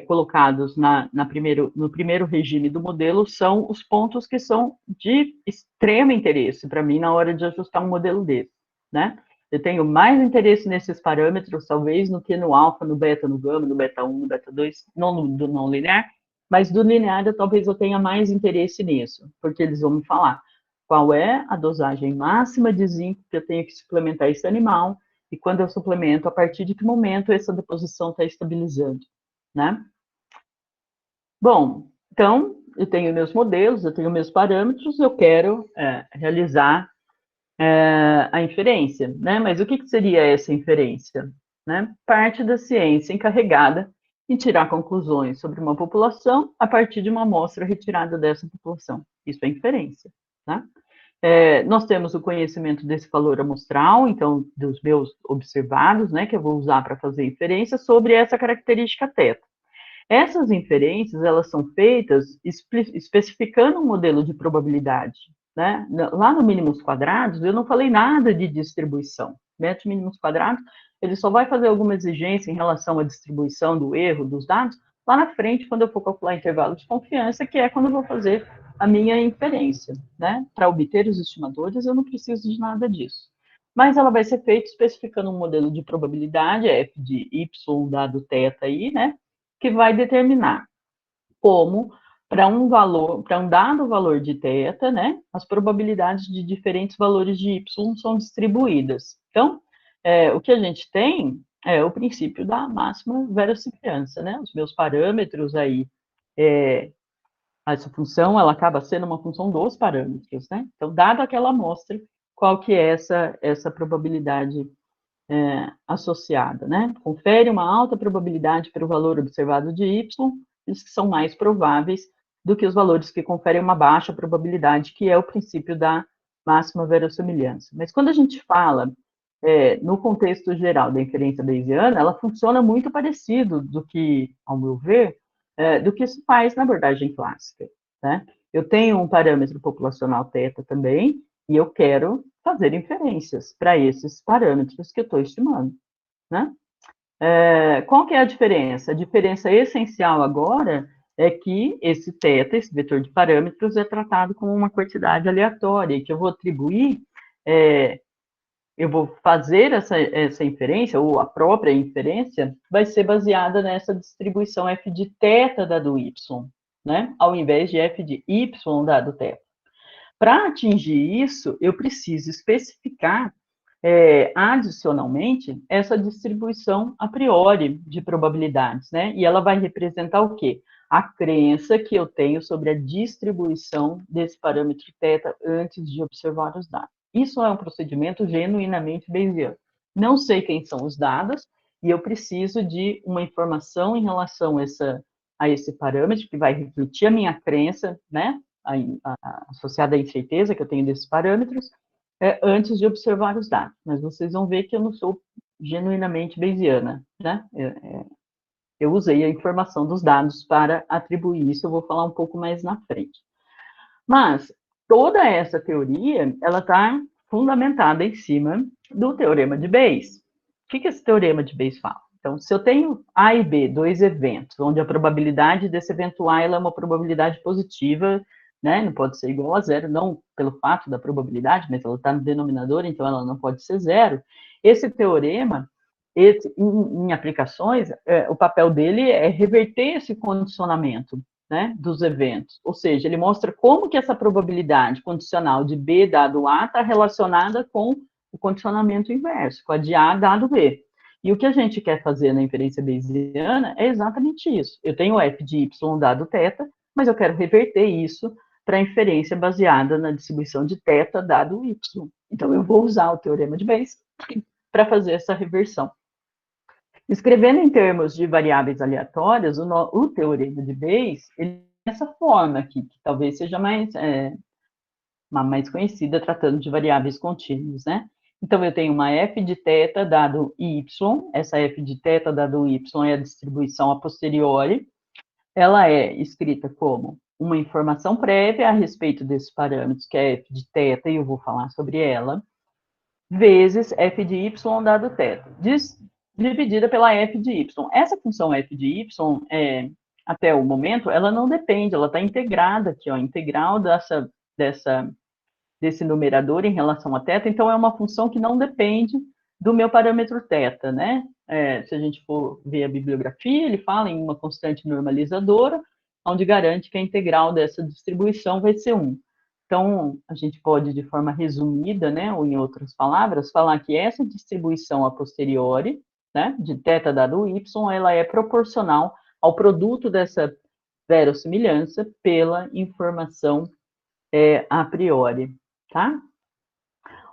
colocados no primeiro regime do modelo são os pontos que são de extremo interesse para mim na hora de ajustar um modelo desse, né? Eu tenho mais interesse nesses parâmetros, talvez, no que no alfa, no beta, no gama, no beta 1, no beta 2, não do não linear, mas do linear talvez eu tenha mais interesse nisso, porque eles vão me falar qual é a dosagem máxima de zinco que eu tenho que suplementar esse animal, e quando eu suplemento, a partir de que momento essa deposição está estabilizando, né? Bom, então, eu tenho meus modelos, eu tenho meus parâmetros, eu quero realizar a inferência, né? Mas o que seria essa inferência? Né? Parte da ciência encarregada em tirar conclusões sobre uma população a partir de uma amostra retirada dessa população. Isso é inferência, né? Nós temos o conhecimento desse valor amostral, então, dos meus observados, né, que eu vou usar para fazer inferência sobre essa característica θ. Essas inferências, elas são feitas especificando um modelo de probabilidade, né? Lá no mínimos quadrados, eu não falei nada de distribuição. Método mínimos quadrados, ele só vai fazer alguma exigência em relação à distribuição do erro dos dados lá na frente, quando eu for calcular intervalo de confiança, que é quando eu vou fazer a minha inferência, né? Para obter os estimadores, eu não preciso de nada disso. Mas ela vai ser feita especificando um modelo de probabilidade, f de y dado θ aí, né? Que vai determinar como, para um dado valor de θ, né, as probabilidades de diferentes valores de y são distribuídas. Então, o que a gente tem é o princípio da máxima verossimilhança, né? Os meus parâmetros aí, essa função, ela acaba sendo uma função dos parâmetros, né? Então, dado aquela amostra, qual que é essa probabilidade associada, né? Confere uma alta probabilidade para o valor observado de y, eles que são mais prováveis do que os valores que conferem uma baixa probabilidade, que é o princípio da máxima verossimilhança. Mas quando a gente fala no contexto geral da inferência bayesiana, ela funciona muito parecido do que, ao meu ver, do que se faz na abordagem clássica, né? Eu tenho um parâmetro populacional θ também, e eu quero fazer inferências para esses parâmetros que eu estou estimando, né? Qual que é a diferença? A diferença essencial agora é que esse θ, esse vetor de parâmetros, é tratado como uma quantidade aleatória, que eu vou atribuir, eu vou fazer essa inferência, ou a própria inferência, vai ser baseada nessa distribuição f de θ dado y, né? Ao invés de f de y dado θ. Para atingir isso, eu preciso especificar adicionalmente essa distribuição a priori de probabilidades, né? E ela vai representar o quê? A crença que eu tenho sobre a distribuição desse parâmetro θ antes de observar os dados. Isso é um procedimento genuinamente bayesiano. Não sei quem são os dados e eu preciso de uma informação em relação a esse parâmetro que vai refletir a minha crença, né? Associada à incerteza que eu tenho desses parâmetros, antes de observar os dados. Mas vocês vão ver que eu não sou genuinamente bayesiana, né? Eu usei a informação dos dados para atribuir isso, eu vou falar um pouco mais na frente. Mas toda essa teoria, ela está fundamentada em cima do teorema de Bayes. O que esse teorema de Bayes fala? Então, se eu tenho A e B, dois eventos, onde a probabilidade desse evento A ela é uma probabilidade positiva, né? Não pode ser igual a zero, não pelo fato da probabilidade, mas ela está no denominador, então ela não pode ser zero. Esse teorema, em aplicações, o papel dele é reverter esse condicionamento, né, dos eventos. Ou seja, ele mostra como que essa probabilidade condicional de B dado A está relacionada com o condicionamento inverso, com a de A dado B. E o que a gente quer fazer na inferência bayesiana é exatamente isso. Eu tenho f de y dado θ, mas eu quero reverter isso para a inferência baseada na distribuição de θ dado y. Então, eu vou usar o teorema de Bayes para fazer essa reversão. Escrevendo em termos de variáveis aleatórias, o teorema de Bayes, ele tem essa forma aqui, que talvez seja mais conhecida, tratando de variáveis contínuas, né? Então, eu tenho uma f de θ dado y, essa f de θ dado y é a distribuição a posteriori, ela é escrita como uma informação prévia a respeito desses parâmetros, que é f de θ, e eu vou falar sobre ela, vezes f de y dado θ, dividida pela f de y. Essa função f de y, até o momento, ela não depende, ela está integrada aqui, ó, integral desse numerador em relação a θ, então é uma função que não depende do meu parâmetro θ, né? Se a gente for ver a bibliografia, ele fala em uma constante normalizadora, onde garante que a integral dessa distribuição vai ser 1. Então, a gente pode, de forma resumida, né, ou em outras palavras, falar que essa distribuição a posteriori, né, de θ dado y, ela é proporcional ao produto dessa verossimilhança pela informação a priori, tá?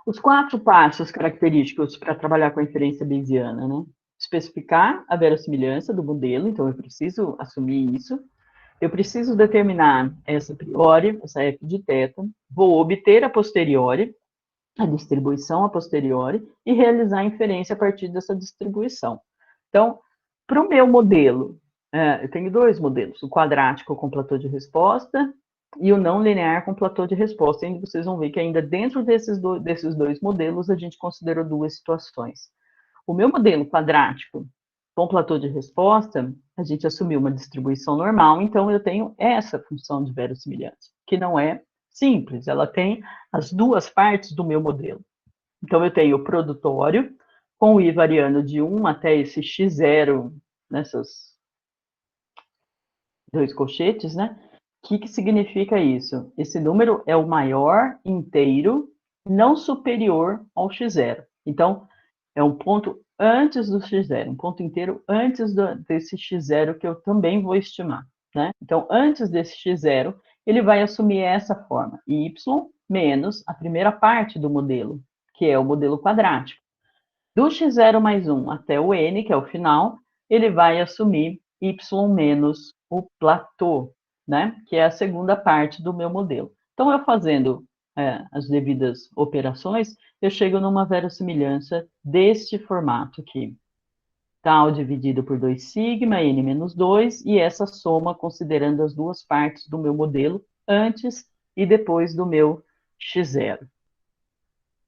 Os 4 passos característicos para trabalhar com a inferência bayesiana, né? Especificar a verossimilhança do modelo, então eu preciso assumir isso. Eu preciso determinar essa priori, essa f de θ, vou obter a posteriori, a distribuição a posteriori, e realizar a inferência a partir dessa distribuição. Então, para o meu modelo, eu tenho 2 modelos, o quadrático com platô de resposta e o não linear com platô de resposta. E vocês vão ver que ainda dentro desses dois modelos, a gente considerou 2 situações. O meu modelo quadrático com platô de resposta, a gente assumiu uma distribuição normal, então eu tenho essa função de verossimilhança, que não é simples, ela tem as 2 partes do meu modelo. Então, eu tenho o produtório, com o i variando de 1 até esse x0, nessas 2 colchetes, né? O que significa isso? Esse número é o maior inteiro não superior ao x0. Então, é um ponto antes do x0, um ponto inteiro antes desse x0 que eu também vou estimar, né? Então, antes desse x0, ele vai assumir essa forma, y menos a primeira parte do modelo, que é o modelo quadrático. Do x0 mais 1 até o n, que é o final, ele vai assumir y menos o platô, né? Que é a segunda parte do meu modelo. Então, eu fazendo as devidas operações, eu chego numa verossimilhança deste formato aqui. Tal dividido por 2 sigma, n menos 2, e essa soma considerando as 2 partes do meu modelo, antes e depois do meu x0.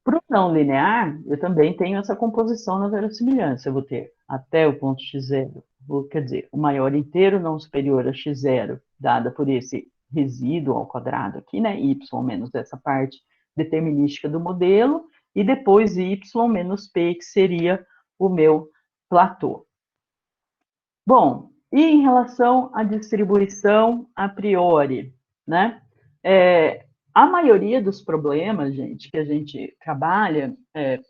Para o não linear, eu também tenho essa composição na verossimilhança. Eu vou ter até o ponto x0, quer dizer, o maior inteiro não superior a x0, dada por esse resíduo ao quadrado aqui, né, y menos essa parte determinística do modelo, e depois y menos p, que seria o meu platô. Bom, e em relação à distribuição a priori, né? A maioria dos problemas, gente, que a gente trabalha,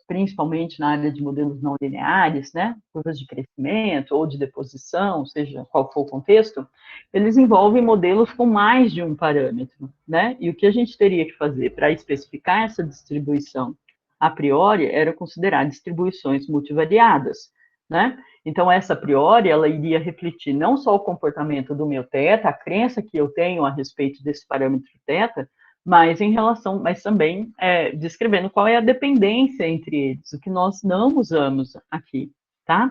principalmente na área de modelos não lineares, né, curvas de crescimento ou de deposição, seja qual for o contexto, eles envolvem modelos com mais de um parâmetro, né? E o que a gente teria que fazer para especificar essa distribuição a priori era considerar distribuições multivariadas, né? Então, essa a priori, ela iria refletir não só o comportamento do meu θ, a crença que eu tenho a respeito desse parâmetro θ, mas também descrevendo qual é a dependência entre eles, o que nós não usamos aqui, tá?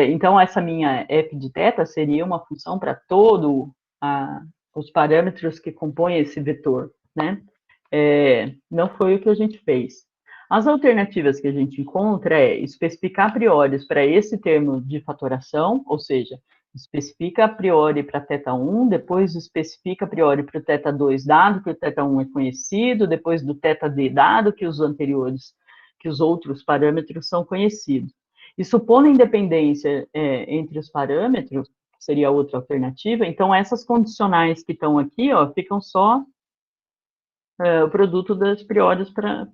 Então, essa minha f de θ seria uma função para todos os parâmetros que compõem esse vetor, né? Não foi o que a gente fez. As alternativas que a gente encontra é especificar a priori para esse termo de fatoração, ou seja, especifica a priori para θ1, depois especifica a priori para o θ2, dado que o θ1 é conhecido, depois do θd, dado que os anteriores, que os outros parâmetros são conhecidos. E supondo independência entre os parâmetros, seria outra alternativa, então essas condicionais que estão aqui, ó, ficam só o produto das priores para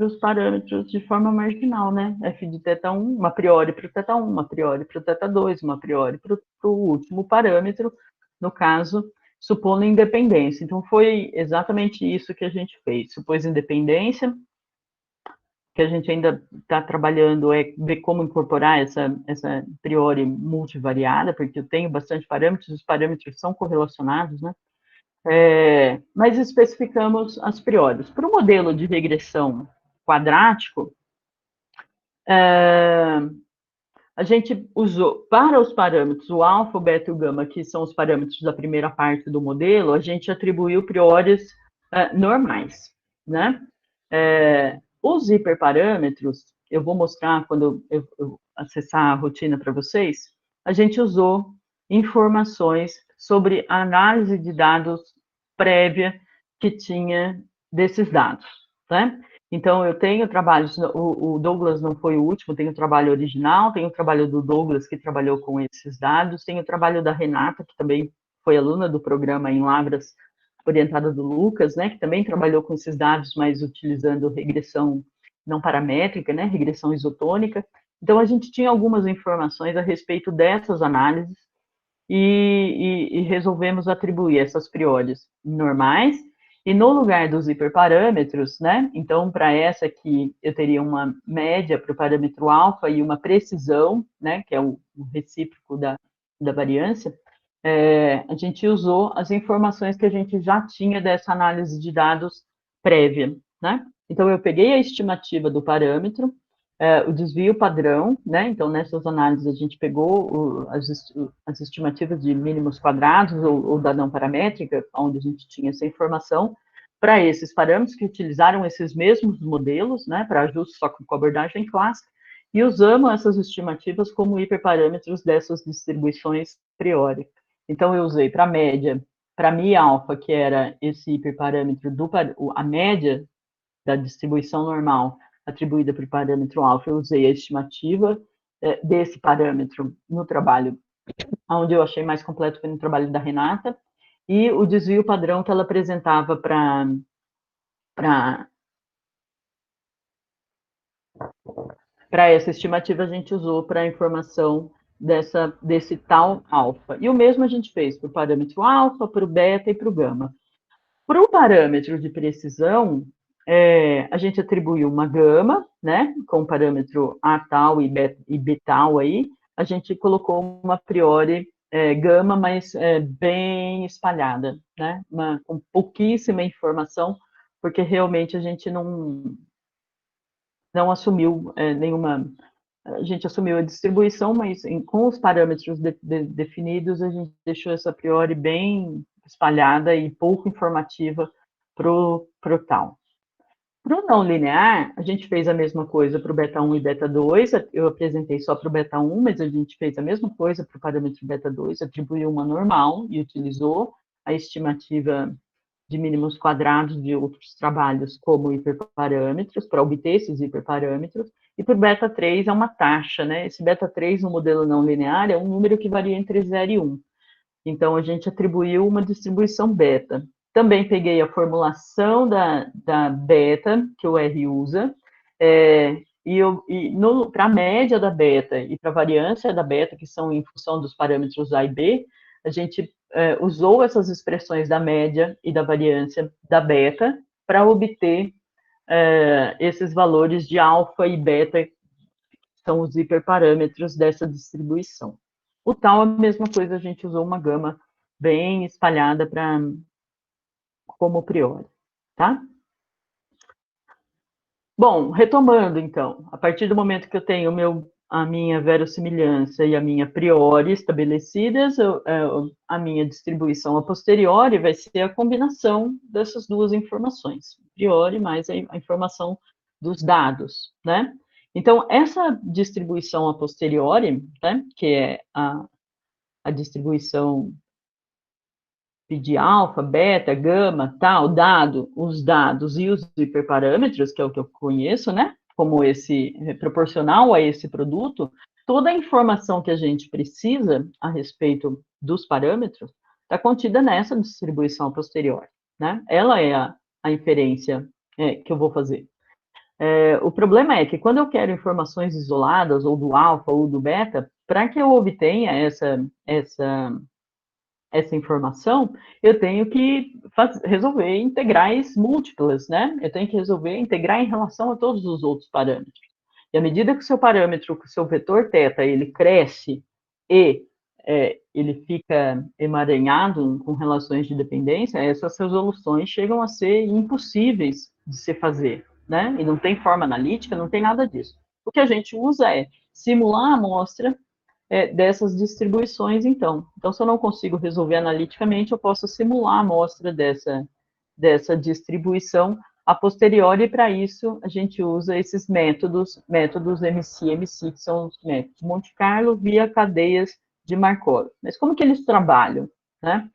os parâmetros de forma marginal, né? F de θ1, uma priori para o θ1, uma priori para o θ2, uma priori para o último parâmetro, no caso, supondo independência. Então, foi exatamente isso que a gente fez. Supôs independência, que a gente ainda está trabalhando é ver como incorporar essa priori multivariada, porque eu tenho bastante parâmetros, os parâmetros são correlacionados, né? Mas especificamos as priores. Para o modelo de regressão quadrático, A gente usou, para os parâmetros, o alfa, o beta e o gama, que são os parâmetros da primeira parte do modelo, a gente atribuiu priores normais, né? Os hiperparâmetros, eu vou mostrar quando eu acessar a rotina para vocês, a gente usou informações sobre a análise de dados prévia que tinha desses dados, né? Então, eu tenho trabalhos, o Douglas não foi o último, tem o trabalho original, tem o trabalho do Douglas, que trabalhou com esses dados, tem o trabalho da Renata, que também foi aluna do programa em Lavras, orientada do Lucas, né, que também trabalhou com esses dados, mas utilizando regressão não paramétrica, né, regressão isotônica. Então, a gente tinha algumas informações a respeito dessas análises e resolvemos atribuir essas priores normais, e no lugar dos hiperparâmetros, né, então, para essa aqui, eu teria uma média para o parâmetro alfa e uma precisão, né, que é o recíproco da variância, a gente usou as informações que a gente já tinha dessa análise de dados prévia, né? Então, eu peguei a estimativa do parâmetro, o desvio padrão, né? Então, nessas análises, a gente pegou as estimativas de mínimos quadrados ou da não paramétrica, onde a gente tinha essa informação, para esses parâmetros que utilizaram esses mesmos modelos, né, para ajuste só com abordagem clássica, e usamos essas estimativas como hiperparâmetros dessas distribuições priori. Então, eu usei para a média, para mi alfa, que era esse hiperparâmetro, a média da distribuição normal atribuída para o parâmetro alfa, eu usei a estimativa desse parâmetro no trabalho, onde eu achei mais completo foi no trabalho da Renata, e o desvio padrão que ela apresentava para essa estimativa, a gente usou para a informação desse tal alfa. E o mesmo a gente fez para o parâmetro alfa, para o beta e para o gama. Para o parâmetro de precisão, a gente atribuiu uma gama, né, com o parâmetro A tal e B tal aí, a gente colocou uma a priori gama, mas bem espalhada, né, com pouquíssima informação, porque realmente a gente não assumiu nenhuma. A gente assumiu a distribuição, mas com os parâmetros definidos, a gente deixou essa a priori bem espalhada e pouco informativa para o tal. Para o não linear, a gente fez a mesma coisa para o beta 1 e beta 2, eu apresentei só para o beta 1, mas a gente fez a mesma coisa para o parâmetro beta 2, atribuiu uma normal e utilizou a estimativa de mínimos quadrados de outros trabalhos, como hiperparâmetros, para obter esses hiperparâmetros, e por beta 3 é uma taxa, né? Esse beta 3 no modelo não linear é um número que varia entre 0 e 1. Então, a gente atribuiu uma distribuição beta. Também peguei a formulação da beta, que o R usa, e para a média da beta e para a variância da beta, que são em função dos parâmetros A e B, a gente usou essas expressões da média e da variância da beta para obter esses valores de alfa e beta, que são os hiperparâmetros dessa distribuição. O tal, a mesma coisa, a gente usou uma gama bem espalhada como priori, tá? Bom, retomando então, a partir do momento que eu tenho a minha verossimilhança e a minha priori estabelecidas, a minha distribuição a posteriori vai ser a combinação dessas duas informações, priori mais a informação dos dados, né? Então, essa distribuição a posteriori, né, que é a distribuição de alfa, beta, gama, tal, os dados e os hiperparâmetros, que é o que eu conheço, né? Como esse proporcional a esse produto, toda a informação que a gente precisa a respeito dos parâmetros está contida nessa distribuição a posteriori, né? Ela é a inferência que eu vou fazer. O problema é que quando eu quero informações isoladas, ou do alfa ou do beta, para que eu obtenha essa informação, eu tenho que resolver integrais múltiplas, né? Eu tenho que resolver integrar em relação a todos os outros parâmetros. E à medida que o seu parâmetro, que o seu vetor θ, ele cresce e ele fica emaranhado com relações de dependência, essas resoluções chegam a ser impossíveis de se fazer, né? E não tem forma analítica, não tem nada disso. O que a gente usa é simular a amostra dessas distribuições, então. Então, se eu não consigo resolver analiticamente, eu posso simular a amostra dessa distribuição a posteriori, e para isso a gente usa esses métodos MC, que são os métodos de Monte Carlo via cadeias de Markov. Mas como que eles trabalham, né?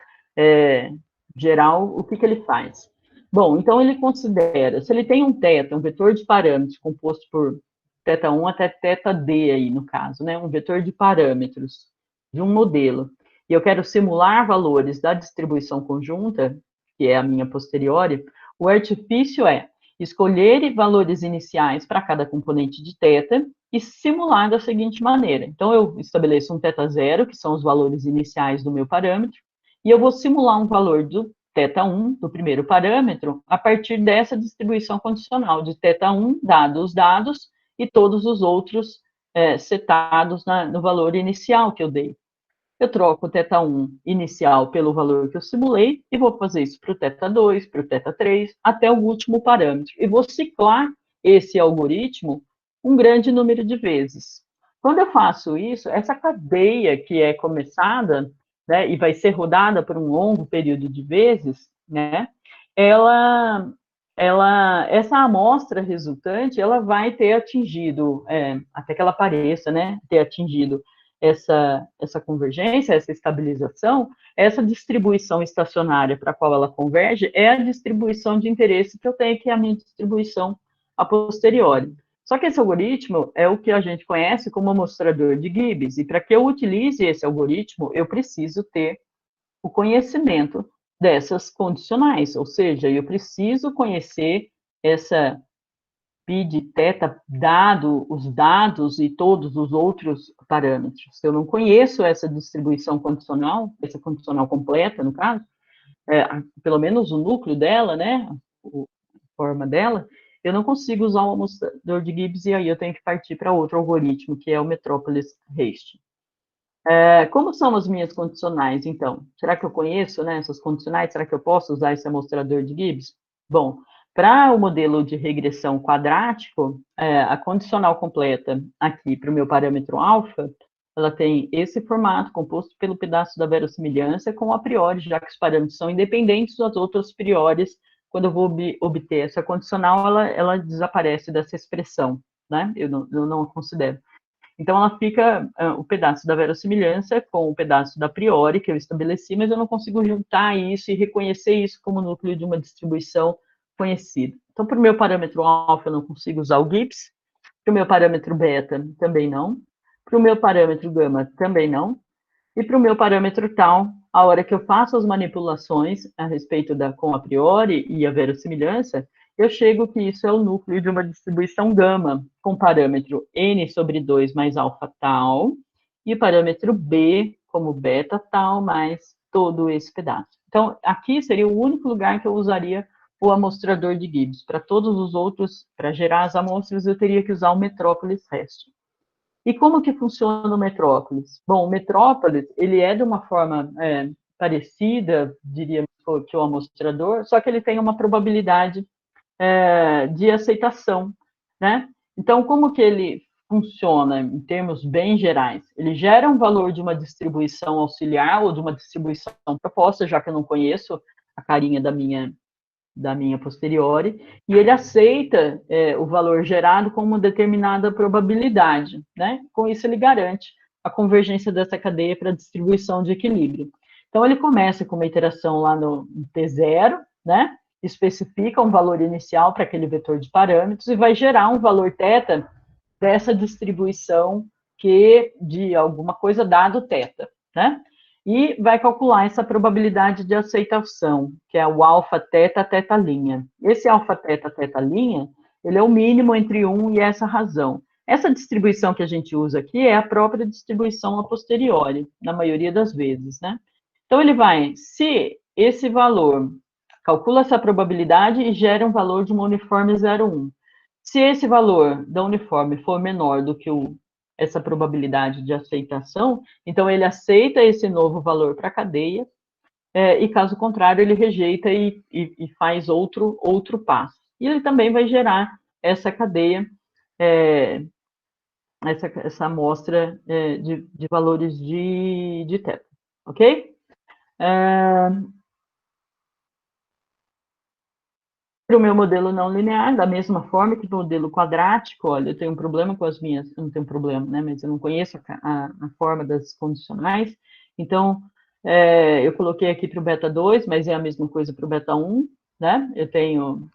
Geral, o que ele faz? Bom, então ele considera, se ele tem um θ, um vetor de parâmetros composto por θ1 até θd aí, no caso, né? Um vetor de parâmetros de um modelo, e eu quero simular valores da distribuição conjunta, que é a minha posteriori, o artifício é escolher valores iniciais para cada componente de θ e simular da seguinte maneira. Então, eu estabeleço um θ0, que são os valores iniciais do meu parâmetro, e eu vou simular um valor do θ1, do primeiro parâmetro, a partir dessa distribuição condicional de θ1, dado os dados, e todos os outros setados no valor inicial que eu dei. Eu troco o θ1 inicial pelo valor que eu simulei e vou fazer isso para o θ2, para o θ3, até o último parâmetro. E vou ciclar esse algoritmo um grande número de vezes. Quando eu faço isso, essa cadeia que é começada, né, e vai ser rodada por um longo período de vezes, né, essa amostra resultante, ela vai ter atingido, até que ela pareça, né, ter atingido essa convergência, essa estabilização, essa distribuição estacionária para a qual ela converge é a distribuição de interesse que eu tenho, que é a minha distribuição a posteriori. Só que esse algoritmo é o que a gente conhece como amostrador de Gibbs, e para que eu utilize esse algoritmo, eu preciso ter o conhecimento dessas condicionais, ou seja, eu preciso conhecer essa π de θ, dado os dados e todos os outros parâmetros. Se eu não conheço essa distribuição condicional, essa condicional completa, no caso, pelo menos o núcleo dela, né, a forma dela, eu não consigo usar o amostrador de Gibbs, e aí eu tenho que partir para outro algoritmo, que é o Metropolis Hastings. Como são as minhas condicionais, então? Será que eu conheço, né, essas condicionais? Será que eu posso usar esse amostrador de Gibbs? Bom, para o modelo de regressão quadrático, a condicional completa aqui para o meu parâmetro alfa, ela tem esse formato composto pelo pedaço da verossimilhança com a priori, já que os parâmetros são independentes das outras priores. Quando eu vou obter essa condicional, ela desaparece dessa expressão, né? Eu não a considero. Então, ela fica o pedaço da verossimilhança com o pedaço da priori que eu estabeleci, mas eu não consigo juntar isso e reconhecer isso como núcleo de uma distribuição conhecida. Então, para o meu parâmetro alfa, eu não consigo usar o Gibbs, para o meu parâmetro beta, também não, para o meu parâmetro gama, também não, e para o meu parâmetro tal, a hora que eu faço as manipulações a respeito com a priori e a verossimilhança, eu chego que isso é o núcleo de uma distribuição gama, com parâmetro n sobre 2 mais alfa tal, e parâmetro b como beta tal, mais todo esse pedaço. Então, aqui seria o único lugar que eu usaria o amostrador de Gibbs. Para todos os outros, para gerar as amostras, eu teria que usar o Metropolis Hastings. E como que funciona o Metrópolis? Bom, o Metrópolis, ele é de uma forma parecida, diríamos, que o amostrador, só que ele tem uma probabilidade de aceitação, né? Então, como que ele funciona em termos bem gerais? Ele gera um valor de uma distribuição auxiliar ou de uma distribuição proposta, já que eu não conheço a carinha da minha posteriori, e ele aceita o valor gerado com uma determinada probabilidade, né? Com isso, ele garante a convergência dessa cadeia para a distribuição de equilíbrio. Então, ele começa com uma iteração lá no T0, né? Especifica um valor inicial para aquele vetor de parâmetros e vai gerar um valor θ dessa distribuição que de alguma coisa dado θ, né? E vai calcular essa probabilidade de aceitação, que é o alfa θ θ'. Esse alfa θ θ', ele é o mínimo entre 1 e essa razão. Essa distribuição que a gente usa aqui é a própria distribuição a posteriori, na maioria das vezes, né? Então, ele vai, se esse valor calcula essa probabilidade e gera um valor de uma uniforme 0,1. Se esse valor da uniforme for menor do que essa probabilidade de aceitação, então ele aceita esse novo valor para a cadeia, e caso contrário, ele rejeita e faz outro passo. E ele também vai gerar essa cadeia essa amostra de valores de θ, ok? Para o meu modelo não linear, da mesma forma que o modelo quadrático, olha, eu tenho um problema com as minhas, não tenho problema, né, mas eu não conheço a forma das condicionais, então, eu coloquei aqui para o beta 2, mas é a mesma coisa para o beta 1, né, eu tenho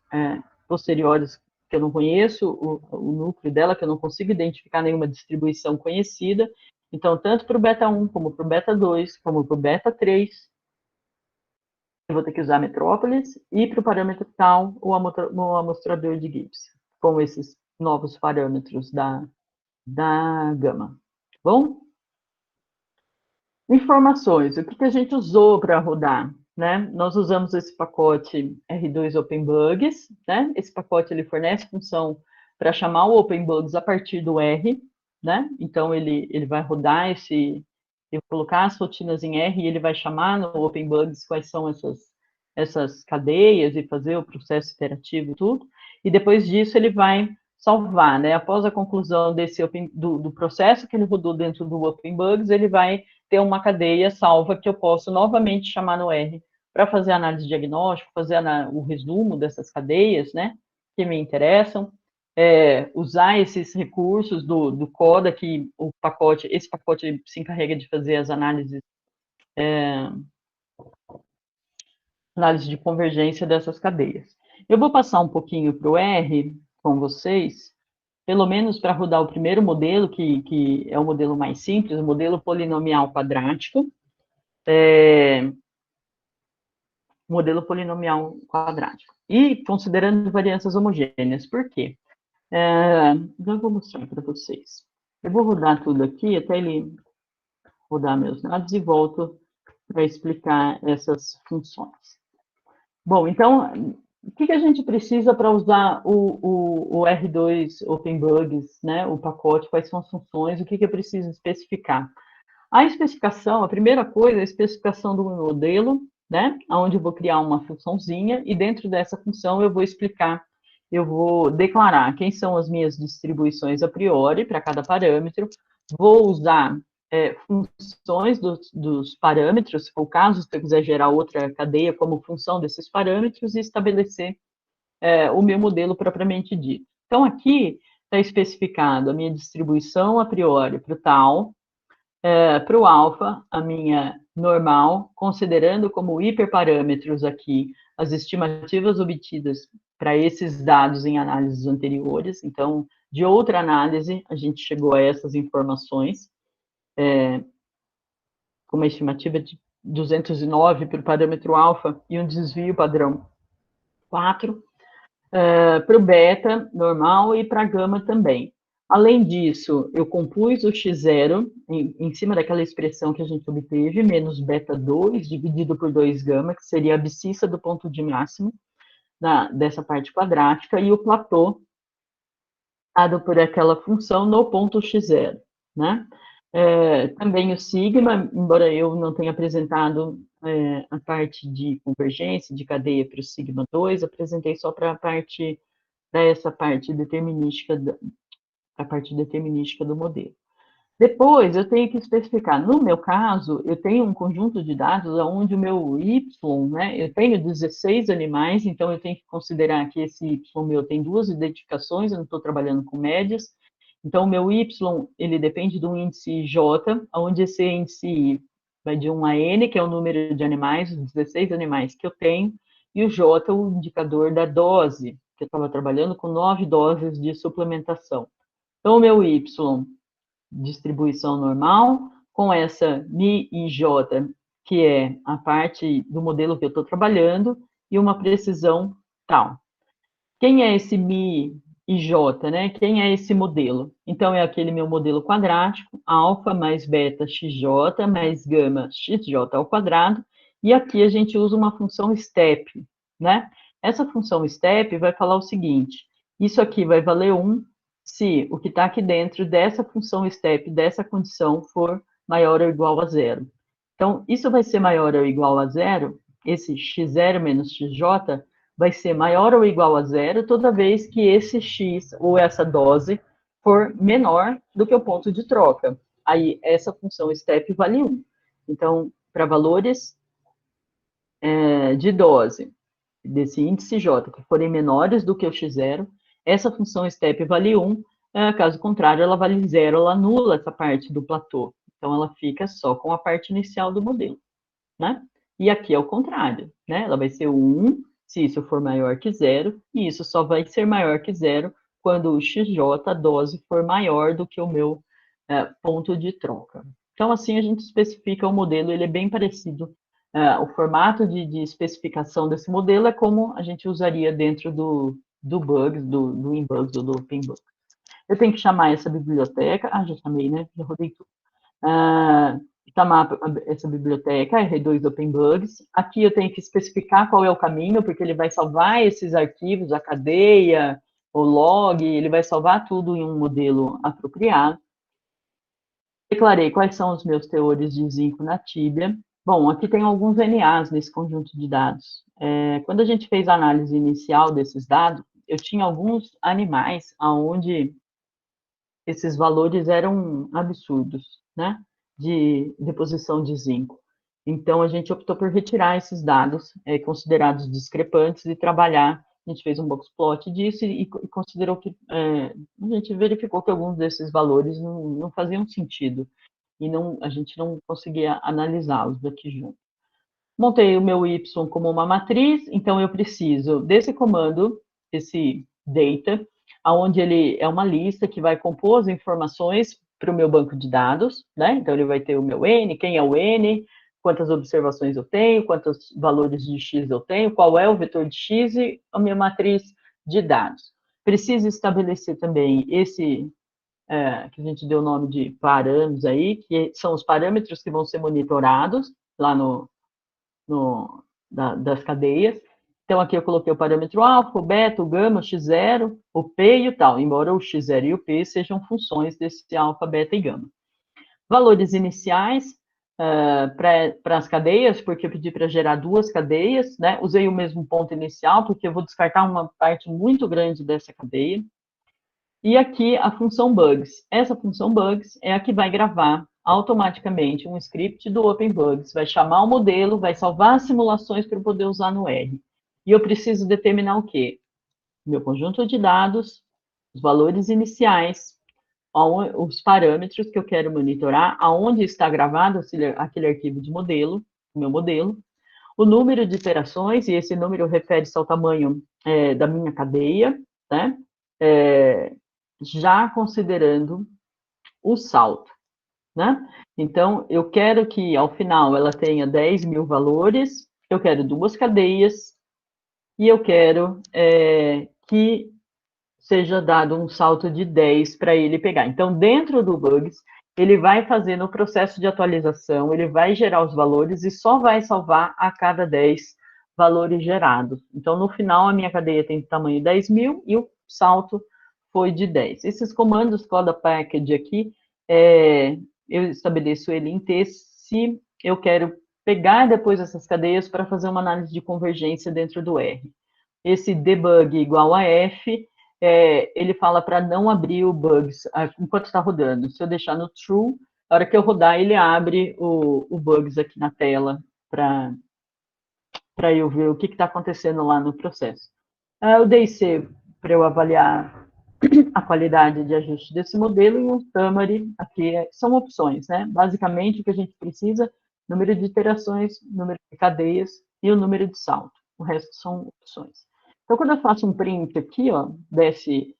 posteriores que eu não conheço, o núcleo dela, que eu não consigo identificar nenhuma distribuição conhecida, então, tanto para o beta 1, como para o beta 2, como para o beta 3, eu vou ter que usar metrópolis e para o parâmetro tal o amostrador de Gibbs, com esses novos parâmetros da gama. Bom, informações, o que a gente usou para rodar? Né? Nós usamos esse pacote R2 OpenBugs, né? Esse pacote ele fornece função para chamar o OpenBugs a partir do R, né? Então ele vai rodar eu colocar as rotinas em R e ele vai chamar no OpenBugs quais são essas cadeias e fazer o processo iterativo e tudo. E depois disso ele vai salvar, né? Após a conclusão do processo que ele rodou dentro do OpenBugs, ele vai ter uma cadeia salva que eu posso novamente chamar no R para fazer análise diagnóstica, fazer o resumo dessas cadeias, né, que me interessam, usar esses recursos do CODA, que esse pacote se encarrega de fazer as análises de convergência dessas cadeias. Eu vou passar um pouquinho para o R com vocês, pelo menos para rodar o primeiro modelo, que é o modelo mais simples, o modelo polinomial quadrático, modelo polinomial quadrático. E considerando variâncias homogêneas. Por quê? Eu vou mostrar para vocês. Eu vou rodar tudo aqui, até ele rodar meus dados, e volto para explicar essas funções. Bom, então, o que a gente precisa para usar o R2 OpenBugs, né, o pacote, quais são as funções, o que eu preciso especificar? A especificação, a primeira coisa é a especificação do meu modelo, né, onde eu vou criar uma funçãozinha, e dentro dessa função eu vou explicar, eu vou declarar quem são as minhas distribuições a priori para cada parâmetro, vou usar funções dos parâmetros, se for o caso, se eu quiser gerar outra cadeia como função desses parâmetros, e estabelecer o meu modelo propriamente dito. Então, aqui está especificado a minha distribuição a priori para o tal, para o alfa, a minha normal, considerando como hiperparâmetros aqui as estimativas obtidas para esses dados em análises anteriores. Então, de outra análise, a gente chegou a essas informações, com uma estimativa de 209 para o parâmetro alfa e um desvio padrão 4, para o beta normal e para a gama também. Além disso, eu compus o x0 em cima daquela expressão que a gente obteve, menos beta 2 dividido por 2 gama, que seria a abscissa do ponto de máximo dessa parte quadrática, e o platô dado por aquela função no ponto x0, né? Também o sigma, embora eu não tenha apresentado a parte de convergência, de cadeia para o sigma 2, apresentei só para essa parte determinística, a parte determinística do modelo. Depois, eu tenho que especificar, no meu caso, eu tenho um conjunto de dados onde o meu Y, né, eu tenho 16 animais, então eu tenho que considerar que esse Y meu tem duas identificações, eu não estou trabalhando com médias, então o meu Y, ele depende de um índice J, onde esse índice vai de 1 a N, que é o número de animais, os 16 animais que eu tenho, e o J, o indicador da dose, que eu estava trabalhando com 9 doses de suplementação. Então, o meu Y, distribuição normal, com essa Mi e J, que é a parte do modelo que eu estou trabalhando, e uma precisão tal. Quem é esse Mi e J, né? Quem é esse modelo? Então, é aquele meu modelo quadrático, alfa mais beta xj mais gama xj ao quadrado, e aqui a gente usa uma função step, né? Essa função step vai falar o seguinte, isso aqui vai valer 1 se o que está aqui dentro dessa função step, dessa condição, for maior ou igual a zero. Então, isso vai ser maior ou igual a zero, esse x0 menos xj, vai ser maior ou igual a zero toda vez que esse x, ou essa dose, for menor do que o ponto de troca. Aí, essa função step vale 1. Então, para valores de dose desse índice J que forem menores do que o x0, essa função step vale 1, caso contrário, ela vale 0, ela anula essa parte do platô. Então, ela fica só com a parte inicial do modelo, né? E aqui é o contrário, né? Ela vai ser 1 se isso for maior que 0, e isso só vai ser maior que 0 quando o xj, a dose, for maior do que o meu ponto de troca. Então, assim, a gente especifica o modelo, ele é bem parecido. O formato de especificação desse modelo é como a gente usaria dentro do Bugs, do Inbugs ou do OpenBugs. Eu tenho que chamar essa biblioteca, já chamei, né? Já rodei tudo. Chamar essa biblioteca, R2 OpenBugs. Aqui eu tenho que especificar qual é o caminho, porque ele vai salvar esses arquivos, a cadeia, o log, ele vai salvar tudo em um modelo apropriado. Declarei quais são os meus teores de zinco na Tibia. Bom, aqui tem alguns NAs nesse conjunto de dados. Quando a gente fez a análise inicial desses dados, eu tinha alguns animais onde esses valores eram absurdos, né, de deposição de zinco. Então, a gente optou por retirar esses dados considerados discrepantes e trabalhar. A gente fez um box plot disso e considerou que a gente verificou que alguns desses valores não faziam sentido e a gente não conseguia analisá-los aqui junto. Montei o meu y como uma matriz, então eu preciso desse comando, esse data, onde ele é uma lista que vai compor as informações para o meu banco de dados, né? Então ele vai ter o meu n, quem é o n, quantas observações eu tenho, quantos valores de x eu tenho, qual é o vetor de x e a minha matriz de dados. Preciso estabelecer também esse que a gente deu o nome de parâmetros aí, que são os parâmetros que vão ser monitorados lá das cadeias. Então, aqui eu coloquei o parâmetro alfa, o beta, o gama, o x0, o p e o tal, embora o x0 e o p sejam funções desse alfa, beta e gama. Valores iniciais para as cadeias, porque eu pedi para gerar duas cadeias, né? Usei o mesmo ponto inicial, porque eu vou descartar uma parte muito grande dessa cadeia. E aqui a função bugs. Essa função bugs é a que vai gravar automaticamente um script do OpenBugs, vai chamar o modelo, vai salvar as simulações para eu poder usar no R. E eu preciso determinar o quê? Meu conjunto de dados, os valores iniciais, os parâmetros que eu quero monitorar, aonde está gravado aquele arquivo de modelo, o meu modelo, o número de iterações, e esse número refere-se ao tamanho da minha cadeia, né? Já considerando o salto, né? Então, eu quero que, ao final, ela tenha 10.000 valores, eu quero duas cadeias, e eu quero que seja dado um salto de 10 para ele pegar. Então, dentro do Bugs, ele vai fazer no processo de atualização, ele vai gerar os valores e só vai salvar a cada 10 valores gerados. Então, no final, a minha cadeia tem tamanho 10.000 e o salto foi de 10. Esses comandos Cloud Package aqui, eu estabeleço ele em T se eu quero pegar depois essas cadeias para fazer uma análise de convergência dentro do R. Esse debug igual a F, ele fala para não abrir o bugs enquanto está rodando. Se eu deixar no true, na hora que eu rodar, ele abre o bugs aqui na tela para eu ver o que está acontecendo lá no processo. O DC, para eu avaliar a qualidade de ajuste desse modelo, e o summary, aqui são opções, né? Basicamente, o que a gente precisa, número de iterações, número de cadeias e o número de salto. O resto são opções. Então, quando eu faço um print aqui, ó, desse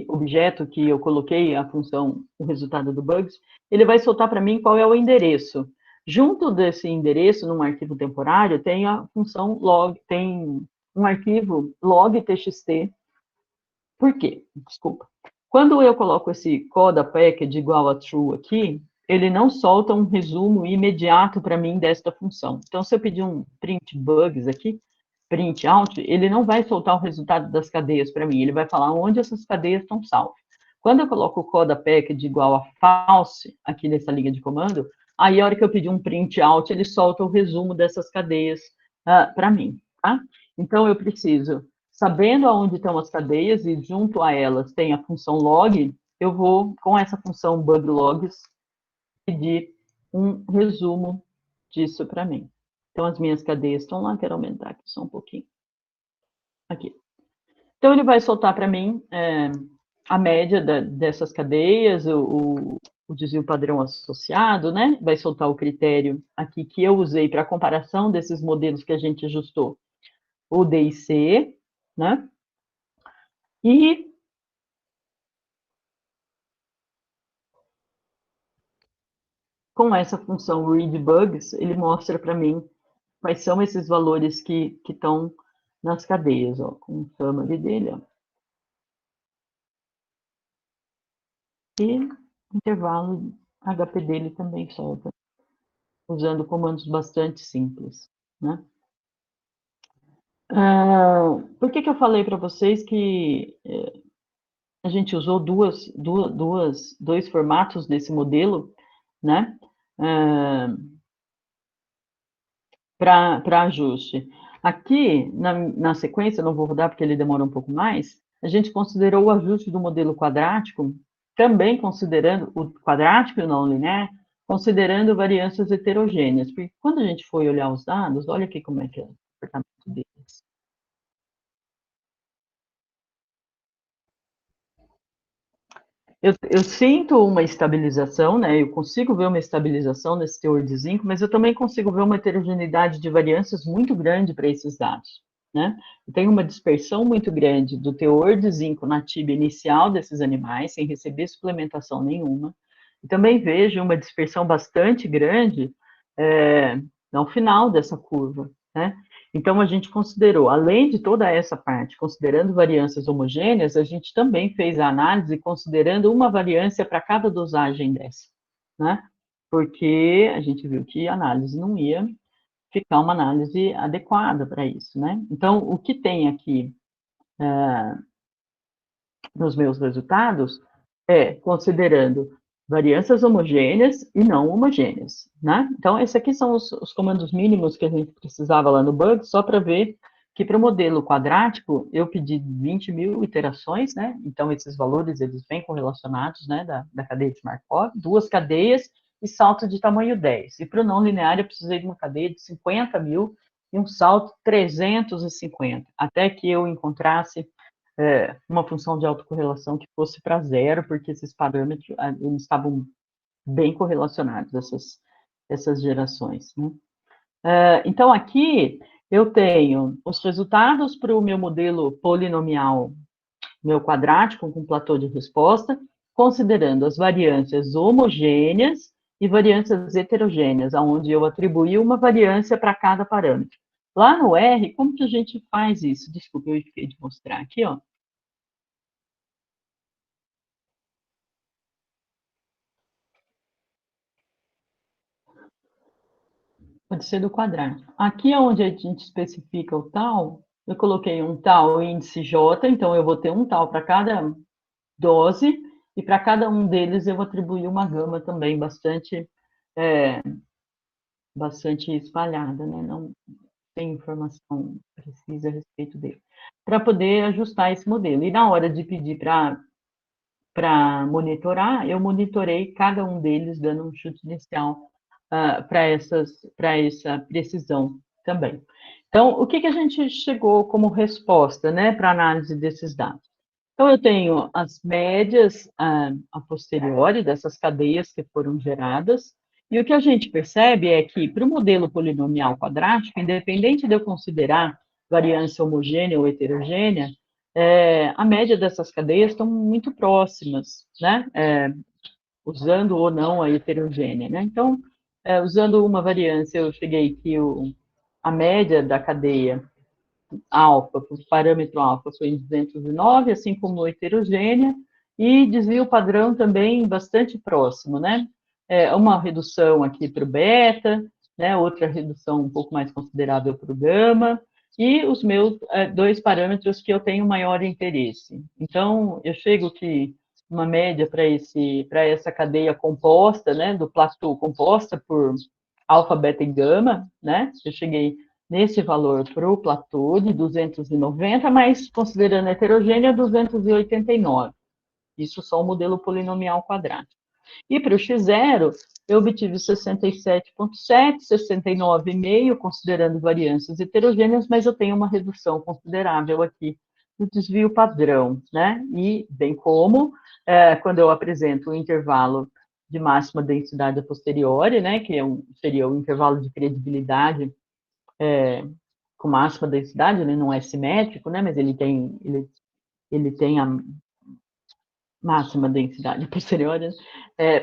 objeto que eu coloquei a função, o resultado do bugs, ele vai soltar para mim qual é o endereço. Junto desse endereço, num arquivo temporário, tem a função log, tem um arquivo log.txt. Por quê? Desculpa. Quando eu coloco esse coda package igual a true aqui, ele não solta um resumo imediato para mim desta função. Então, se eu pedir um print bugs aqui, print out, ele não vai soltar o resultado das cadeias para mim, ele vai falar onde essas cadeias estão salvas. Quando eu coloco o coda package igual a false aqui nessa linha de comando, aí a hora que eu pedir um print out, ele solta o resumo dessas cadeias para mim, tá? Então, eu preciso sabendo aonde estão as cadeias e junto a elas tem a função log, eu vou, com essa função bug logs, pedir um resumo disso para mim. Então, as minhas cadeias estão lá, quero aumentar aqui só um pouquinho. Aqui. Então, ele vai soltar para mim a média dessas cadeias, o desvio padrão associado, né? Vai soltar o critério aqui que eu usei para comparação desses modelos que a gente ajustou, o D e C, né? E com essa função read bugs, ele mostra para mim quais são esses valores que estão nas cadeias, ó, com o summary dele, ó. E o intervalo HP dele também solta, usando comandos bastante simples, né? Por que eu falei para vocês que a gente usou dois formatos desse modelo, né? Para ajuste. Aqui, na sequência, não vou rodar porque ele demora um pouco mais, a gente considerou o ajuste do modelo quadrático, também considerando o quadrático e o não linear, considerando variâncias heterogêneas, porque quando a gente foi olhar os dados, olha aqui como é que é o comportamento deles. Eu sinto uma estabilização, né? Eu consigo ver uma estabilização nesse teor de zinco, mas eu também consigo ver uma heterogeneidade de variâncias muito grande para esses dados, né? Tem uma dispersão muito grande do teor de zinco na tibia inicial desses animais, sem receber suplementação nenhuma. E também vejo uma dispersão bastante grande no final dessa curva, né? Então, a gente considerou, além de toda essa parte, considerando variâncias homogêneas, a gente também fez a análise considerando uma variância para cada dosagem dessa, né? Porque a gente viu que a análise não ia ficar uma análise adequada para isso, né? Então, o que tem aqui nos meus resultados considerando variâncias homogêneas e não homogêneas, né? Então, esses aqui são os comandos mínimos que a gente precisava lá no bug, só para ver que para o modelo quadrático eu pedi 20 mil iterações, né? Então, esses valores, eles vêm correlacionados, né, da cadeia de Markov, duas cadeias e salto de tamanho 10. E para o não linear, eu precisei de uma cadeia de 50 mil e um salto 350, até que eu encontrasse uma função de autocorrelação que fosse para zero, porque esses parâmetros eles estavam bem correlacionados, essas gerações. Né? Então, aqui eu tenho os resultados para o meu modelo polinomial, meu quadrático com platô de resposta, considerando as variâncias homogêneas e variâncias heterogêneas, onde eu atribuí uma variância para cada parâmetro. Lá no R, como que a gente faz isso? Desculpa, eu esqueci de mostrar aqui, ó. Pode ser do quadrado. Aqui é onde a gente especifica o tal, eu coloquei um tal índice J, então eu vou ter um tal para cada dose, e para cada um deles eu atribuí uma gama também é, bastante espalhada, né? Não tem informação precisa a respeito dele. Para poder ajustar esse modelo. E na hora de pedir para monitorar, eu monitorei cada um deles, dando um chute inicial para essa precisão também. Então, o que a gente chegou como resposta, né, para análise desses dados? Então, eu tenho as médias a posteriori dessas cadeias que foram geradas, e o que a gente percebe é que, para o modelo polinomial quadrático, independente de eu considerar variância homogênea ou heterogênea, a média dessas cadeias estão muito próximas, né? Usando ou não a heterogênea, né? Então, usando uma variância, eu cheguei que a média da cadeia alfa, o parâmetro alfa foi em 209, assim como a heterogênea, e desvio padrão também bastante próximo, né? Uma redução aqui para o beta, né? Outra redução um pouco mais considerável para o gama, e os meus dois parâmetros que eu tenho maior interesse. Então, eu chego que uma média para essa cadeia composta, né, do platô composta por alfa, beta e gama, né? Eu cheguei nesse valor para o platô de 290, mas considerando heterogênea, 289. Isso só o modelo polinomial quadrático. E para o x0, eu obtive 67,7, 69,5, considerando variâncias heterogêneas, mas eu tenho uma redução considerável aqui no desvio padrão, né? E bem como, quando eu apresento o intervalo de máxima densidade a posteriori, né, que seria o intervalo de credibilidade com máxima densidade, ele não é simétrico, né, mas ele tem a máxima densidade posterior,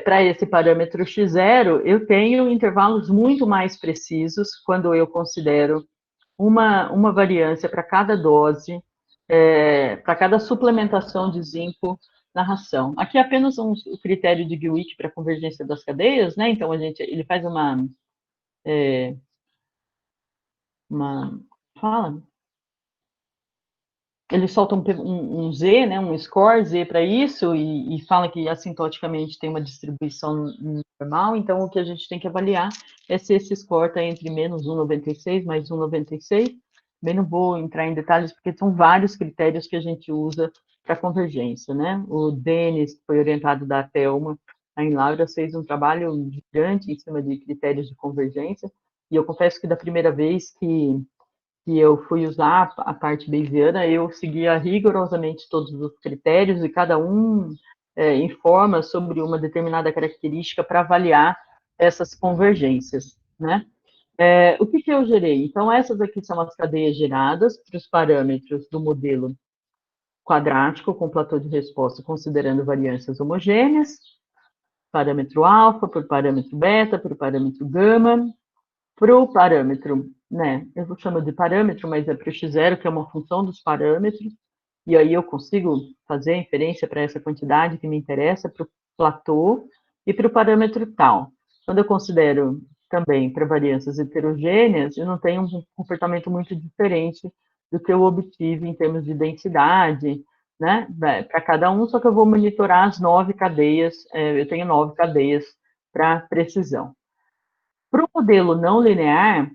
para esse parâmetro x0, eu tenho intervalos muito mais precisos quando eu considero uma variância para cada dose, para cada suplementação de zinco na ração. Aqui é apenas o critério de Gwick para convergência das cadeias, né? Então ele faz uma fala, ele solta um Z, né, um score Z para isso, e fala que assintoticamente tem uma distribuição normal, então o que a gente tem que avaliar é se esse score está entre menos 1,96 mais 1,96. Bem, não vou entrar em detalhes, porque são vários critérios que a gente usa para convergência, né? O Denis, que foi orientado da Thelma, a Laura, fez um trabalho gigante em cima de critérios de convergência, e eu confesso que da primeira vez que eu fui usar a parte bayesiana, eu seguia rigorosamente todos os critérios e cada um informa sobre uma determinada característica para avaliar essas convergências, né? O que eu gerei? Então, essas aqui são as cadeias geradas para os parâmetros do modelo quadrático com platô de resposta, considerando variâncias homogêneas, parâmetro alfa, por parâmetro beta, por parâmetro gama, para o parâmetro, né, eu vou chamar de parâmetro, mas é para o x0, que é uma função dos parâmetros, e aí eu consigo fazer a inferência para essa quantidade que me interessa, para o platô e para o parâmetro tal. Quando eu considero também para variâncias heterogêneas, eu não tenho um comportamento muito diferente do que eu obtive em termos de densidade, né, para cada um, só que eu vou monitorar as 9 cadeias, eu tenho 9 cadeias para precisão. Para o modelo não linear,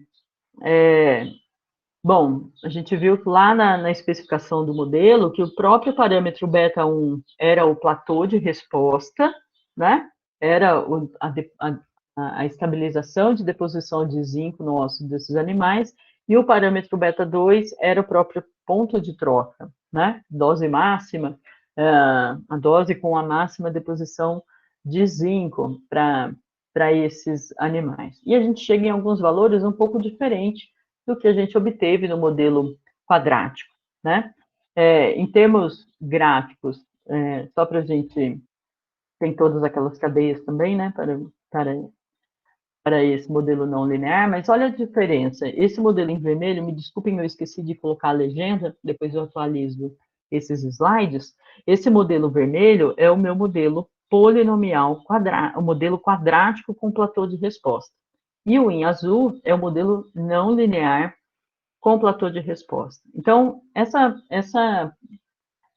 bom, a gente viu lá na especificação do modelo que o próprio parâmetro beta 1 era o platô de resposta, né? Era a estabilização de deposição de zinco no osso desses animais, e o parâmetro beta 2 era o próprio ponto de troca, né? Dose máxima, a dose com a máxima deposição de zinco para esses animais. E a gente chega em alguns valores um pouco diferentes do que a gente obteve no modelo quadrático, né? Em termos gráficos, só para a gente, tem todas aquelas cadeias também, né, para esse modelo não linear, mas olha a diferença. Esse modelo em vermelho, me desculpem, eu esqueci de colocar a legenda, depois eu atualizo esses slides. Esse modelo vermelho é o meu modelo polinomial quadrático, o modelo quadrático com platô de resposta. E o em azul é o modelo não linear com platô de resposta. Então, essa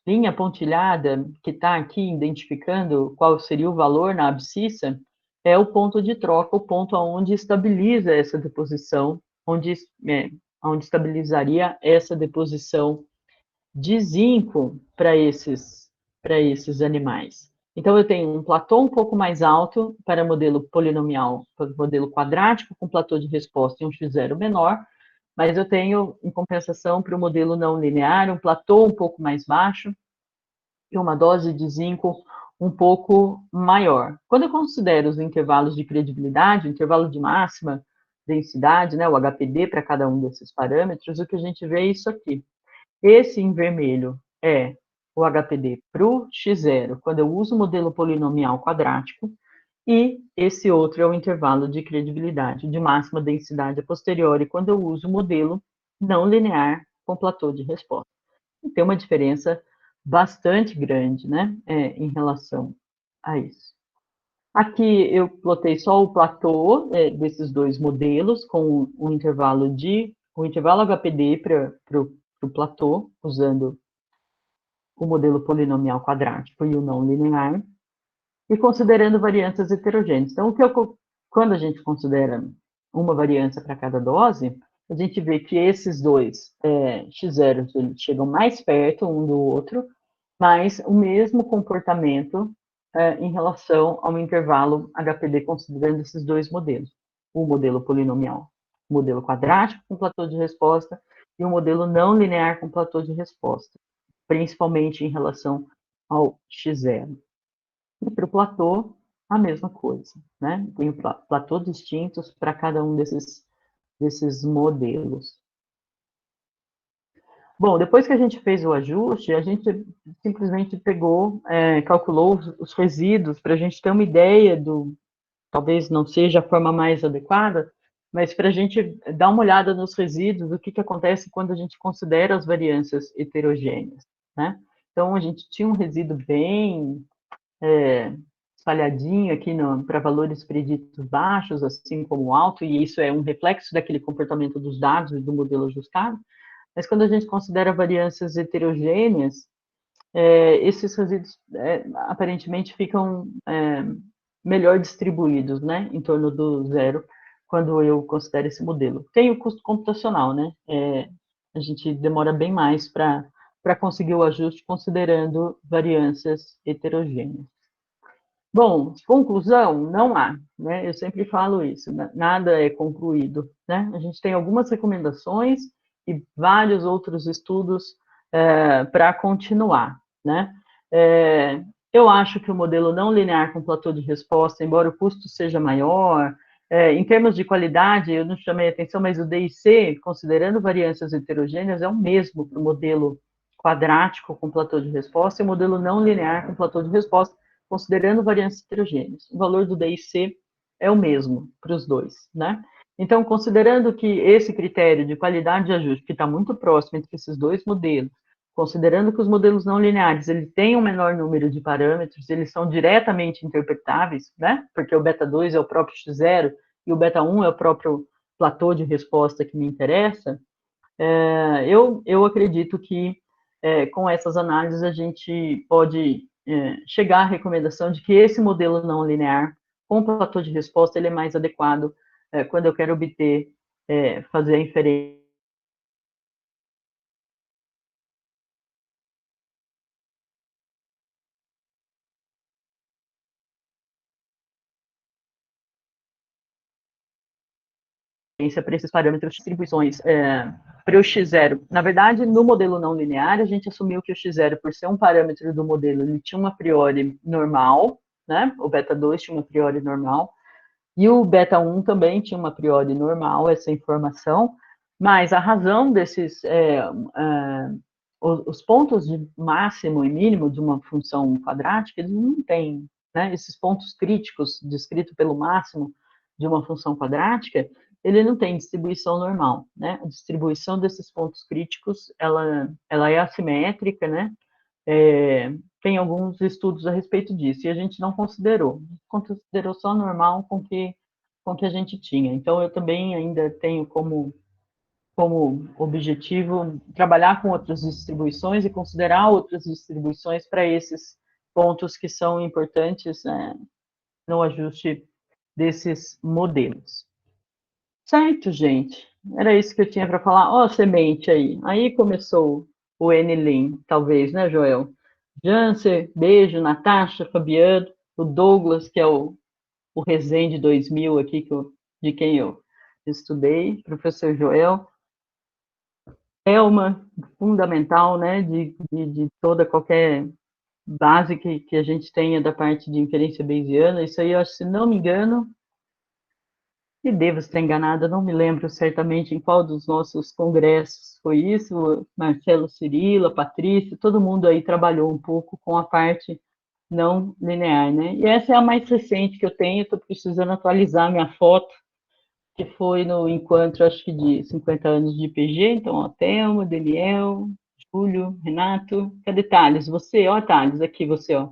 linha pontilhada que está aqui identificando qual seria o valor na abscissa é o ponto de troca, o ponto onde estabiliza essa deposição, onde estabilizaria essa deposição de zinco para esses animais. Então, eu tenho um platô um pouco mais alto para modelo polinomial, para modelo quadrático, com platô de resposta e um x0 menor, mas eu tenho, em compensação, para o modelo não linear, um platô um pouco mais baixo e uma dose de zinco um pouco maior. Quando eu considero os intervalos de credibilidade, o intervalo de máxima densidade, né, o HPD para cada um desses parâmetros, o que a gente vê é isso aqui. Esse em vermelho é o HPD para o x0, quando eu uso o modelo polinomial quadrático, e esse outro é o intervalo de credibilidade de máxima densidade a posteriori, quando eu uso o modelo não linear com platô de resposta. E tem uma diferença bastante grande, né, em relação a isso. Aqui eu plotei só o platô desses dois modelos, com o intervalo HPD para o platô, usando o modelo polinomial quadrático e o não linear, e considerando variâncias heterogêneas. Então, quando a gente considera uma variância para cada dose, a gente vê que esses dois x0 eles chegam mais perto um do outro, mas o mesmo comportamento em relação ao intervalo HPD, considerando esses dois modelos. O modelo polinomial, o modelo quadrático com platô de resposta, e o modelo não linear com platô de resposta, principalmente em relação ao x0. E para o platô, a mesma coisa, né? Tem platô distintos para cada um desses modelos. Bom, depois que a gente fez o ajuste, a gente simplesmente pegou, calculou os resíduos para a gente ter uma ideia do, talvez não seja a forma mais adequada, mas para a gente dar uma olhada nos resíduos, o que, que acontece quando a gente considera as variâncias heterogêneas, né? Então, a gente tinha um resíduo bem espalhadinho aqui para valores preditos baixos, assim como alto, e isso é um reflexo daquele comportamento dos dados e do modelo ajustado. Mas quando a gente considera variâncias heterogêneas, esses resíduos aparentemente ficam melhor distribuídos, né, em torno do zero, quando eu considero esse modelo. Tem o custo computacional, né? A gente demora bem mais para conseguir o ajuste considerando variâncias heterogêneas. Bom, conclusão, não há, né? Eu sempre falo isso, nada é concluído, né? A gente tem algumas recomendações e vários outros estudos para continuar, né? É, eu acho que o modelo não linear com platô de resposta, embora o custo seja maior, em termos de qualidade, eu não chamei atenção, mas o DIC, considerando variâncias heterogêneas, é o mesmo para o modelo quadrático com platô de resposta e o modelo não linear com platô de resposta, considerando variâncias heterogêneas. O valor do DIC é o mesmo para os dois, né? Então, considerando que esse critério de qualidade de ajuste, que está muito próximo entre esses dois modelos, considerando que os modelos não lineares ele têm um menor número de parâmetros, eles são diretamente interpretáveis, né? Porque o beta 2 é o próprio x0 e o beta 1 é o próprio platô de resposta que me interessa, eu acredito que com essas análises a gente pode chegar à recomendação de que esse modelo não linear, com platô de resposta, ele é mais adequado quando eu quero obter, fazer a inferência para esses parâmetros de distribuições para o x0. Na verdade, no modelo não linear, a gente assumiu que o x0, por ser um parâmetro do modelo, ele tinha uma priori normal, né? O beta 2 tinha uma priori normal, e o beta 1 também tinha uma priori normal, essa informação, mas a razão desses, os pontos de máximo e mínimo de uma função quadrática, eles não têm, né? Esses pontos críticos descritos pelo máximo de uma função quadrática, ele não tem distribuição normal, né? A distribuição desses pontos críticos, ela é assimétrica, né? Tem alguns estudos a respeito disso, e a gente não considerou, considerou só normal com que a gente tinha. Então, eu também ainda tenho como objetivo trabalhar com outras distribuições e considerar outras distribuições para esses pontos que são importantes no ajuste desses modelos. Certo, gente? Era isso que eu tinha para falar. Ó, a semente aí. Aí começou o NLIM, talvez, né, Joel? Janser, beijo, Natasha, Fabiano, o Douglas, que é o Resende 2000 aqui, de quem eu estudei, professor Joel. Elma, fundamental, né, de toda qualquer base que a gente tenha da parte de inferência bayesiana. Isso aí, eu acho, se não me engano, e devo estar enganada, não me lembro certamente em qual dos nossos congressos foi isso, Marcelo Cirilo, Patrícia, todo mundo aí trabalhou um pouco com a parte não linear, né? E essa é a mais recente que eu tenho, estou precisando atualizar minha foto, que foi no encontro, acho que de 50 anos de IPG, então, ó, Thelma, Daniel, Júlio, Renato, cadê Thales? Você, ó, Thales, aqui você, ó,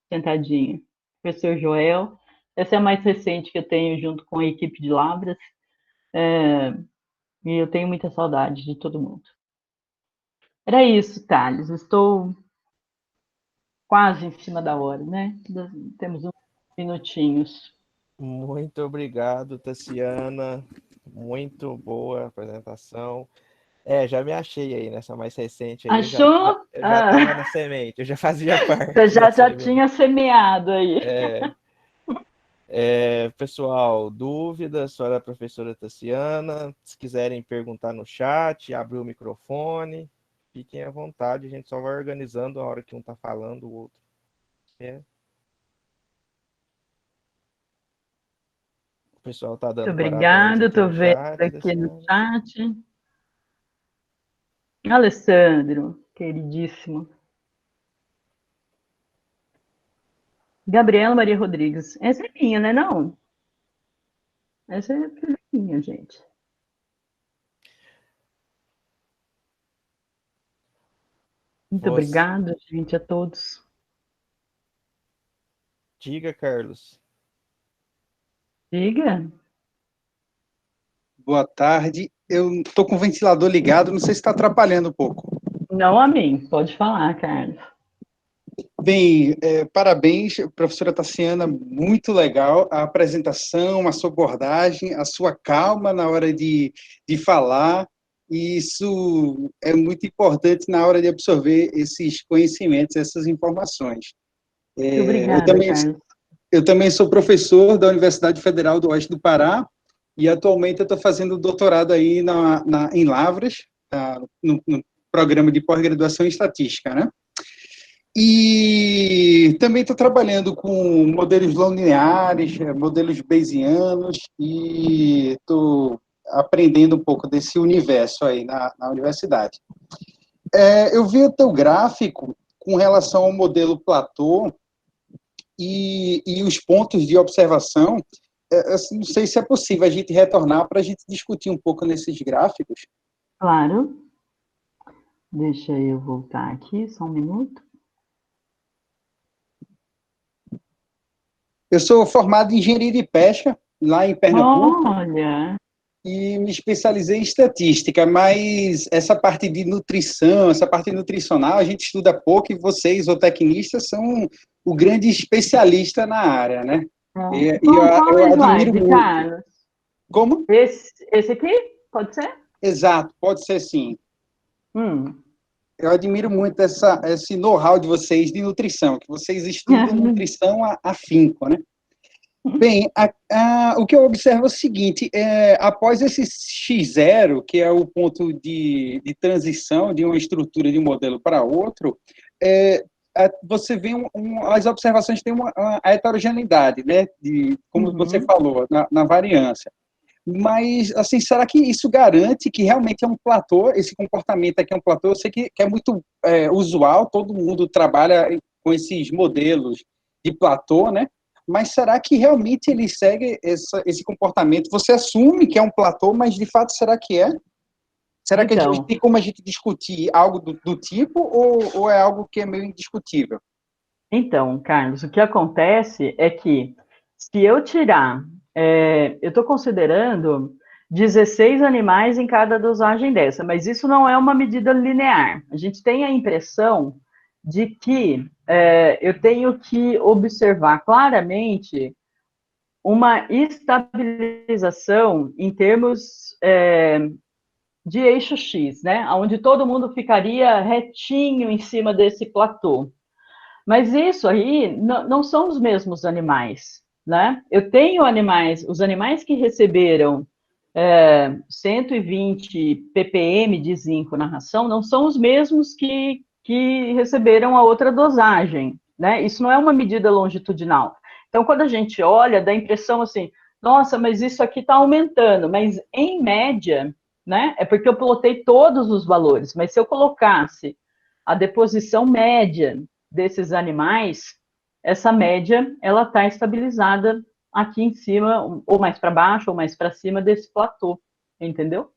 sentadinho. Professor Joel, essa é a mais recente que eu tenho junto com a equipe de Labras, e eu tenho muita saudade de todo mundo. Era isso, Thales, estou quase em cima da hora, né? Temos uns minutinhos. Muito obrigado, Tassiana. Muito boa a apresentação. Já me achei aí nessa mais recente aí. Achou? Eu já estava Ah, na semente, eu já fazia você parte já, dessa já evolução. tinha semeado aí. Pessoal, dúvidas sobre a professora Tassiana? Se quiserem perguntar no chat, abrir o microfone, fiquem à vontade. A gente só vai organizando a hora que um está falando, o outro. O pessoal está Muito dando parabéns obrigada, aqui estou no vendo chat, aqui no Tassiana. chat. Alessandro, queridíssimo. Gabriela Maria Rodrigues. Essa é minha, né? Não. Essa é minha, gente. Muito Você... obrigada, gente, a todos. Diga, Carlos. Diga. Boa tarde. Eu estou com o ventilador ligado, não sei se está atrapalhando um pouco. Não a mim. Pode falar, Carlos. Bem, parabéns, professora Tassiana, muito legal a apresentação, a sua abordagem, a sua calma na hora de falar, e isso é muito importante na hora de absorver esses conhecimentos, essas informações. Muito Eu obrigada, também, Carlos. eu também sou professor da Universidade Federal do Oeste do Pará, e atualmente eu estou fazendo doutorado aí em Lavras, no programa de pós-graduação em estatística, né? E também estou trabalhando com modelos não lineares, modelos bayesianos, e estou aprendendo um pouco desse universo aí na universidade. Eu vi o teu gráfico com relação ao modelo Platô e os pontos de observação. Eu não sei se é possível a gente retornar para a gente discutir um pouco nesses gráficos. Claro. Deixa eu voltar aqui, só um minuto. Eu sou formado em engenharia de pesca, lá em Pernambuco, Olha, e me especializei em estatística, mas essa parte de nutrição, essa parte nutricional, a gente estuda pouco e vocês, ou tecnistas, são o grande especialista na área, né? E qual eu admiro slide, muito. Carlos? Como? Esse aqui? Pode ser? Exato, pode ser sim. Hum. Eu admiro muito esse know-how de vocês de nutrição, que vocês estudam nutrição afinco, né? Bem, o que eu observo é o seguinte, após esse X0, que é o ponto de transição de uma estrutura de um modelo para outro, você vê as observações têm a heterogeneidade, né, como você Uhum. falou, na variância. Mas, assim, será que isso garante que realmente é um platô, esse comportamento aqui é um platô? Eu sei que é muito usual, todo mundo trabalha com esses modelos de platô, né? Mas será que realmente ele segue esse comportamento? Você assume que é um platô, mas de fato será que é? Será que Então, tem como a gente discutir algo do tipo ou é algo que é meio indiscutível? Então, Carlos, o que acontece é que se eu tirar, eu estou considerando 16 animais em cada dosagem dessa, mas isso não é uma medida linear. A gente tem a impressão de que eu tenho que observar claramente uma estabilização em termos de eixo X, né? Onde todo mundo ficaria retinho em cima desse platô. Mas isso aí não são os mesmos animais, né? Eu tenho animais, os animais que receberam 120 ppm de zinco na ração não são os mesmos que receberam a outra dosagem, né? Isso não é uma medida longitudinal. Então, quando a gente olha, dá a impressão assim, nossa, mas isso aqui está aumentando, mas em média, né? É porque eu plotei todos os valores, mas se eu colocasse a deposição média desses animais, essa média ela está estabilizada aqui em cima, ou mais para baixo, ou mais para cima desse platô, entendeu?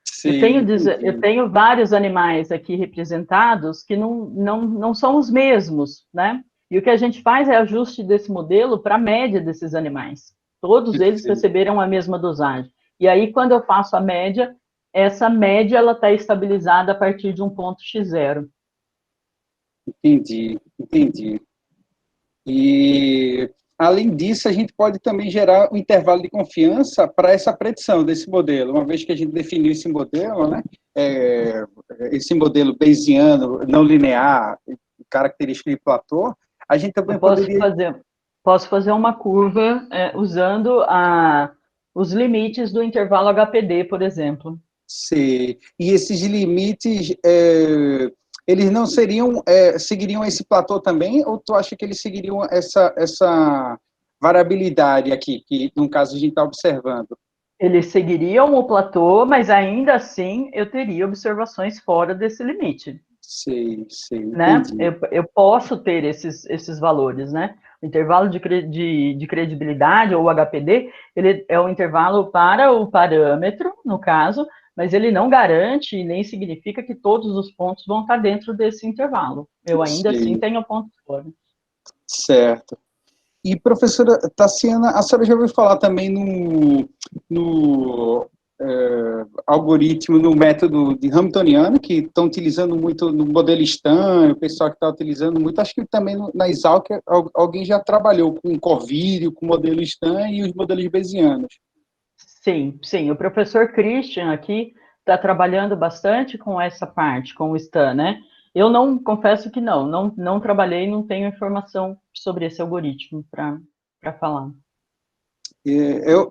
Sim, Eu entendi. tenho vários animais aqui representados que não são os mesmos, né? E o que a gente faz é ajuste desse modelo para a média desses animais. Todos eles Perfeito. receberam a mesma dosagem. E aí, quando eu faço a média, essa média ela está estabilizada a partir de um ponto x0. Entendi. E além disso, a gente pode também gerar um intervalo de confiança para essa predição desse modelo. Uma vez que a gente definiu esse modelo, né, esse modelo bayesiano, não linear, característica de platô, a gente também Posso fazer uma curva usando os limites do intervalo HPD, por exemplo. Sim. E esses limites, eles não seguiriam esse platô também, ou tu acha que eles seguiriam essa variabilidade aqui, que no caso a gente está observando? Eles seguiriam o platô, mas ainda assim eu teria observações fora desse limite. Sim, Né? entendi. Eu posso ter esses valores, né? O intervalo de credibilidade, ou HPD, ele é o intervalo para o parâmetro, no caso, mas ele não garante e nem significa que todos os pontos vão estar dentro desse intervalo. Eu ainda assim Sim, tenho pontos fora. certo. E, professora Tassiana, a senhora já ouviu falar também no algoritmo, no método de Hamiltoniano, que estão utilizando muito no modelo Stan, o pessoal que está utilizando muito, acho que também na Exalc alguém já trabalhou com Corvírio, com o modelo Stan e os modelos bayesianos. Sim, sim. O professor Christian aqui está trabalhando bastante com essa parte, com o Stan, né? Eu não, confesso que não trabalhei, não tenho informação sobre esse algoritmo para falar. Eu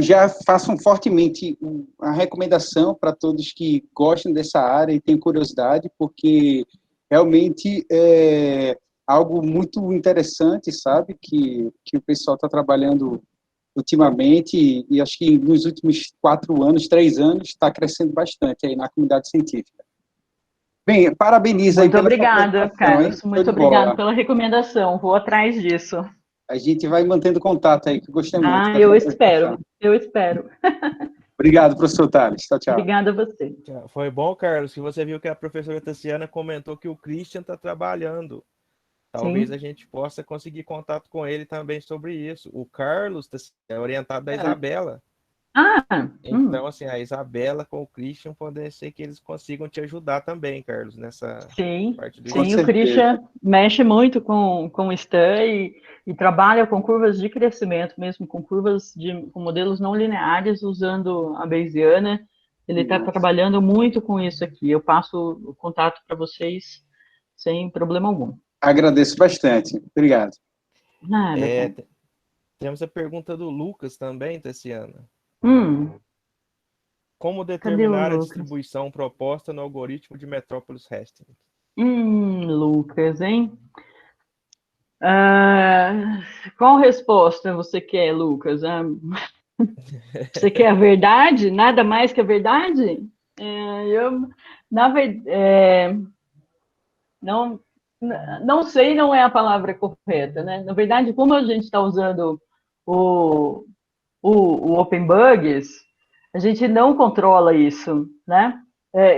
já faço fortemente a recomendação para todos que gostam dessa área e têm curiosidade, porque realmente é algo muito interessante, sabe, que o pessoal está trabalhando ultimamente, e acho que nos últimos 4 anos, 3 anos, está crescendo bastante aí na comunidade científica. Bem, parabenizo aí Muito pela sua obrigada, apresentação, hein? Carlos. Show Muito de obrigada bola. pela recomendação. Vou atrás disso. A gente vai mantendo contato aí, que eu gostei muito Ah, da eu sua espero. apresentação. Eu espero. Obrigado, professor Tales. Tchau, tchau. Obrigada a você. Foi bom, Carlos, que você viu que a professora Tassiana comentou que o Christian está trabalhando. Talvez Sim. a gente possa conseguir contato com ele também sobre isso. O Carlos é orientado da É. Isabela. Ah, Então, assim, a Isabela com o Christian podem ser que eles consigam te ajudar também, Carlos, nessa sim, parte do Com sim. O estudo. certeza. Christian mexe muito com o Stan e trabalha com curvas de crescimento, mesmo com com modelos não lineares, usando a Bayesiana. Ele está Nossa. trabalhando muito com isso aqui. Eu passo o contato para vocês sem problema algum. Agradeço bastante. Obrigado. Nada, cara. Temos a pergunta do Lucas também, Tassiana. Hum, Como cadê o determinar a Lucas? distribuição proposta no algoritmo de Metrópolis Hastings? Lucas, hein? Ah, qual resposta você quer, Lucas? Você quer a verdade? Nada mais que a verdade? Na verdade, não, não sei, não é a palavra correta, né? Na verdade, como a gente está usando o, o Open Bugs, a gente não controla isso, né?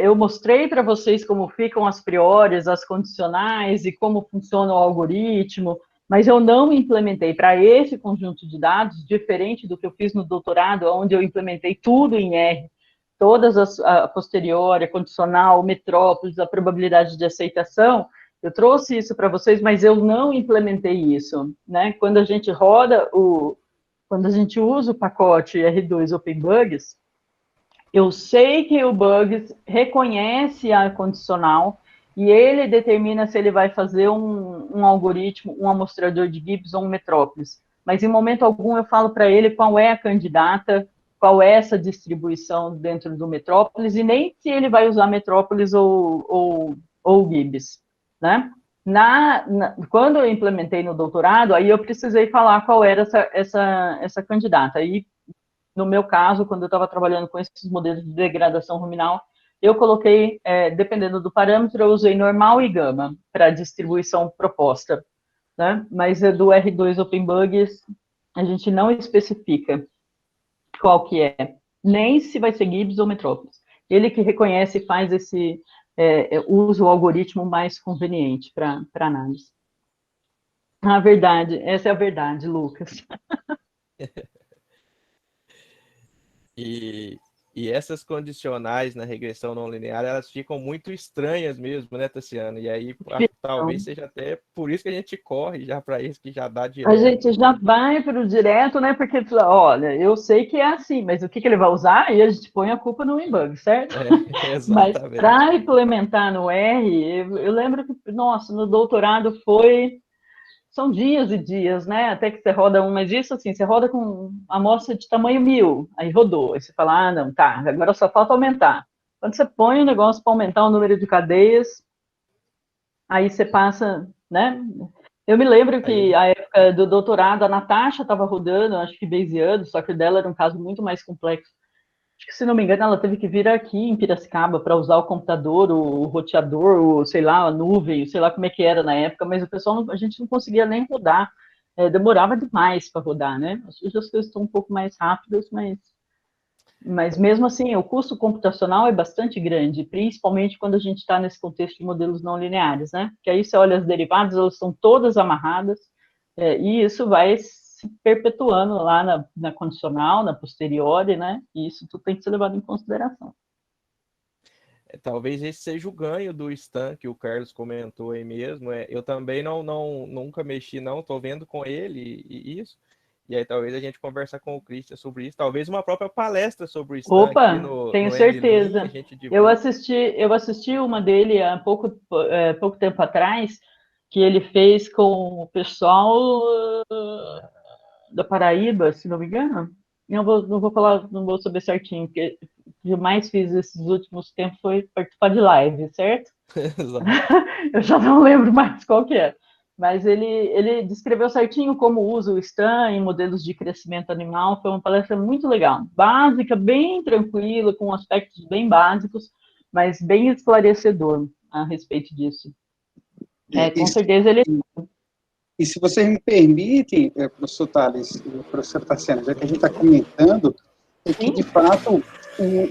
Eu mostrei para vocês como ficam as priores, as condicionais e como funciona o algoritmo, mas eu não implementei para esse conjunto de dados, diferente do que eu fiz no doutorado, onde eu implementei tudo em R, todas a posteriori, a condicional, metrópolis, a probabilidade de aceitação. Eu trouxe isso para vocês, mas eu não implementei isso, né? Quando a gente usa o pacote R2 Open Bugs, eu sei que o Bugs reconhece a condicional e ele determina se ele vai fazer um algoritmo, um amostrador de Gibbs ou um metrópolis. Mas em momento algum eu falo para ele qual é a candidata, qual é essa distribuição dentro do metrópolis, e nem se ele vai usar metrópolis ou Gibbs, né? Quando eu implementei no doutorado, aí eu precisei falar qual era essa candidata. Aí, no meu caso, quando eu estava trabalhando com esses modelos de degradação ruminal, eu coloquei, dependendo do parâmetro, eu usei normal e gama para a distribuição proposta, né? Mas do R2 Open Bugs, a gente não especifica qual que é, nem se vai ser Gibbs ou Metrópolis. Ele que reconhece e faz usa o algoritmo mais conveniente para análise. A verdade, essa é a verdade, Lucas. E E essas condicionais na regressão não linear, elas ficam muito estranhas mesmo, né, Tassiana? E aí, talvez Então, seja até por isso que a gente corre já para isso, que já dá a direto. gente já vai para o direto, né? Porque, olha, eu sei que é assim, mas o que, que ele vai usar? E a gente põe a culpa no embug, certo? É, Mas exatamente. para implementar no R, eu lembro que, nossa, no doutorado foi. São dias e dias, né? Até que você roda um, mas isso assim, você roda com amostra de tamanho 1000, aí rodou, aí você fala, ah, não, tá, agora só falta aumentar. Quando você põe o negócio para aumentar o número de cadeias, aí você passa, né? Eu me lembro que Aí, a época do doutorado, a Natasha estava rodando, acho que Bayesiano, só que o dela era um caso muito mais complexo. Acho que, se não me engano, ela teve que vir aqui em Piracicaba para usar o computador, o roteador, o, sei lá, a nuvem, sei lá como é que era na época, mas o pessoal, a gente não conseguia nem rodar. Demorava demais para rodar, né? Hoje as coisas estão um pouco mais rápidas, mas mesmo assim, o custo computacional é bastante grande, principalmente quando a gente está nesse contexto de modelos não lineares, né? Porque aí você olha as derivadas, elas estão todas amarradas, e isso vai se perpetuando lá na condicional, na posteriori, né? E isso tudo tem que ser levado em consideração. talvez esse seja o ganho do Stan, que o Carlos comentou aí mesmo. Eu também nunca mexi, não, estou vendo com ele e isso. E aí talvez a gente conversar com o Christian sobre isso. Talvez uma própria palestra sobre o Stan aqui Opa, no, tenho no NLean, a certeza. gente Eu divulga. assisti, eu assisti uma dele há pouco tempo atrás, que ele fez com o pessoal da Paraíba, se não me engano. Não vou falar, não vou saber certinho, porque o que eu mais fiz esses últimos tempos foi participar de live, certo? Exato. Eu já não lembro mais qual que é. Mas ele descreveu certinho como usa o STAM em modelos de crescimento animal. Foi uma palestra muito legal. Básica, bem tranquila, com aspectos bem básicos, mas bem esclarecedor a respeito disso. E, Com certeza ele. e se vocês me permitem, professor Tales e professor Tassiano, já que a gente está comentando, é que, Sim. de fato,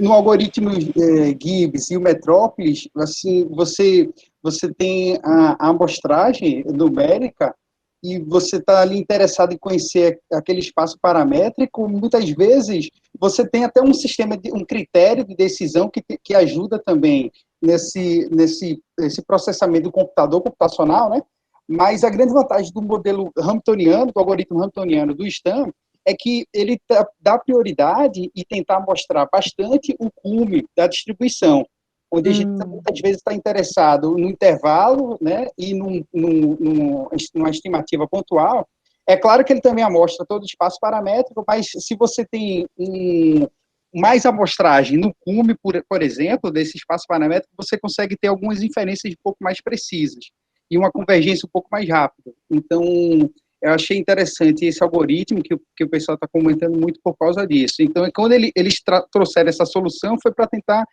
no algoritmo Gibbs e o Metrópolis, assim, você tem a amostragem numérica e você está ali interessado em conhecer aquele espaço paramétrico, muitas vezes você tem até um sistema, um critério de decisão que ajuda também nesse processamento do computador computacional, né? Mas a grande vantagem do modelo hamiltoniano, do algoritmo hamiltoniano do Stan, é que ele dá prioridade e tentar mostrar bastante o cume da distribuição, onde a gente muitas vezes está interessado no intervalo, né, e numa estimativa pontual. É claro que ele também amostra todo o espaço paramétrico, mas se você tem mais amostragem no cume, por exemplo, desse espaço paramétrico, você consegue ter algumas inferências um pouco mais precisas e uma convergência um pouco mais rápida. Então, eu achei interessante esse algoritmo que o pessoal está comentando muito por causa disso. Então, quando eles trouxeram essa solução, foi para tentar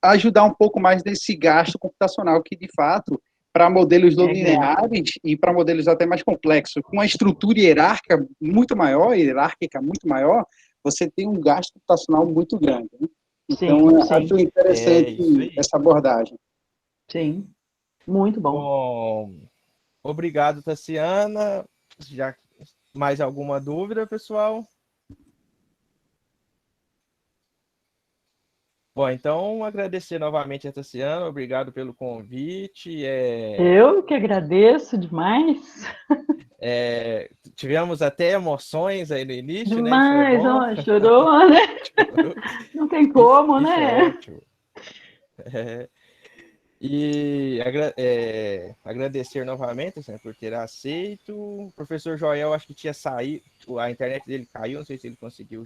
ajudar um pouco mais nesse gasto computacional que, de fato, para modelos não lineares e para modelos até mais complexos, com uma estrutura hierárquica muito maior, você tem um gasto computacional muito grande. Né? Então, Sim, acho sim, É isso interessante aí. essa abordagem. sim. Muito bom. Bom, obrigado, Tassiana. Já mais alguma dúvida, pessoal? Bom, então agradecer novamente a Tassiana, obrigado pelo convite. Eu que agradeço demais. Tivemos até emoções aí no início, né? Isso é Demais, bom. ó, chorou, né? Não tem como, Isso é né? ótimo. É, e agradecer novamente, assim, por ter aceito. O professor Joel, acho que tinha saído, a internet dele caiu, não sei se ele conseguiu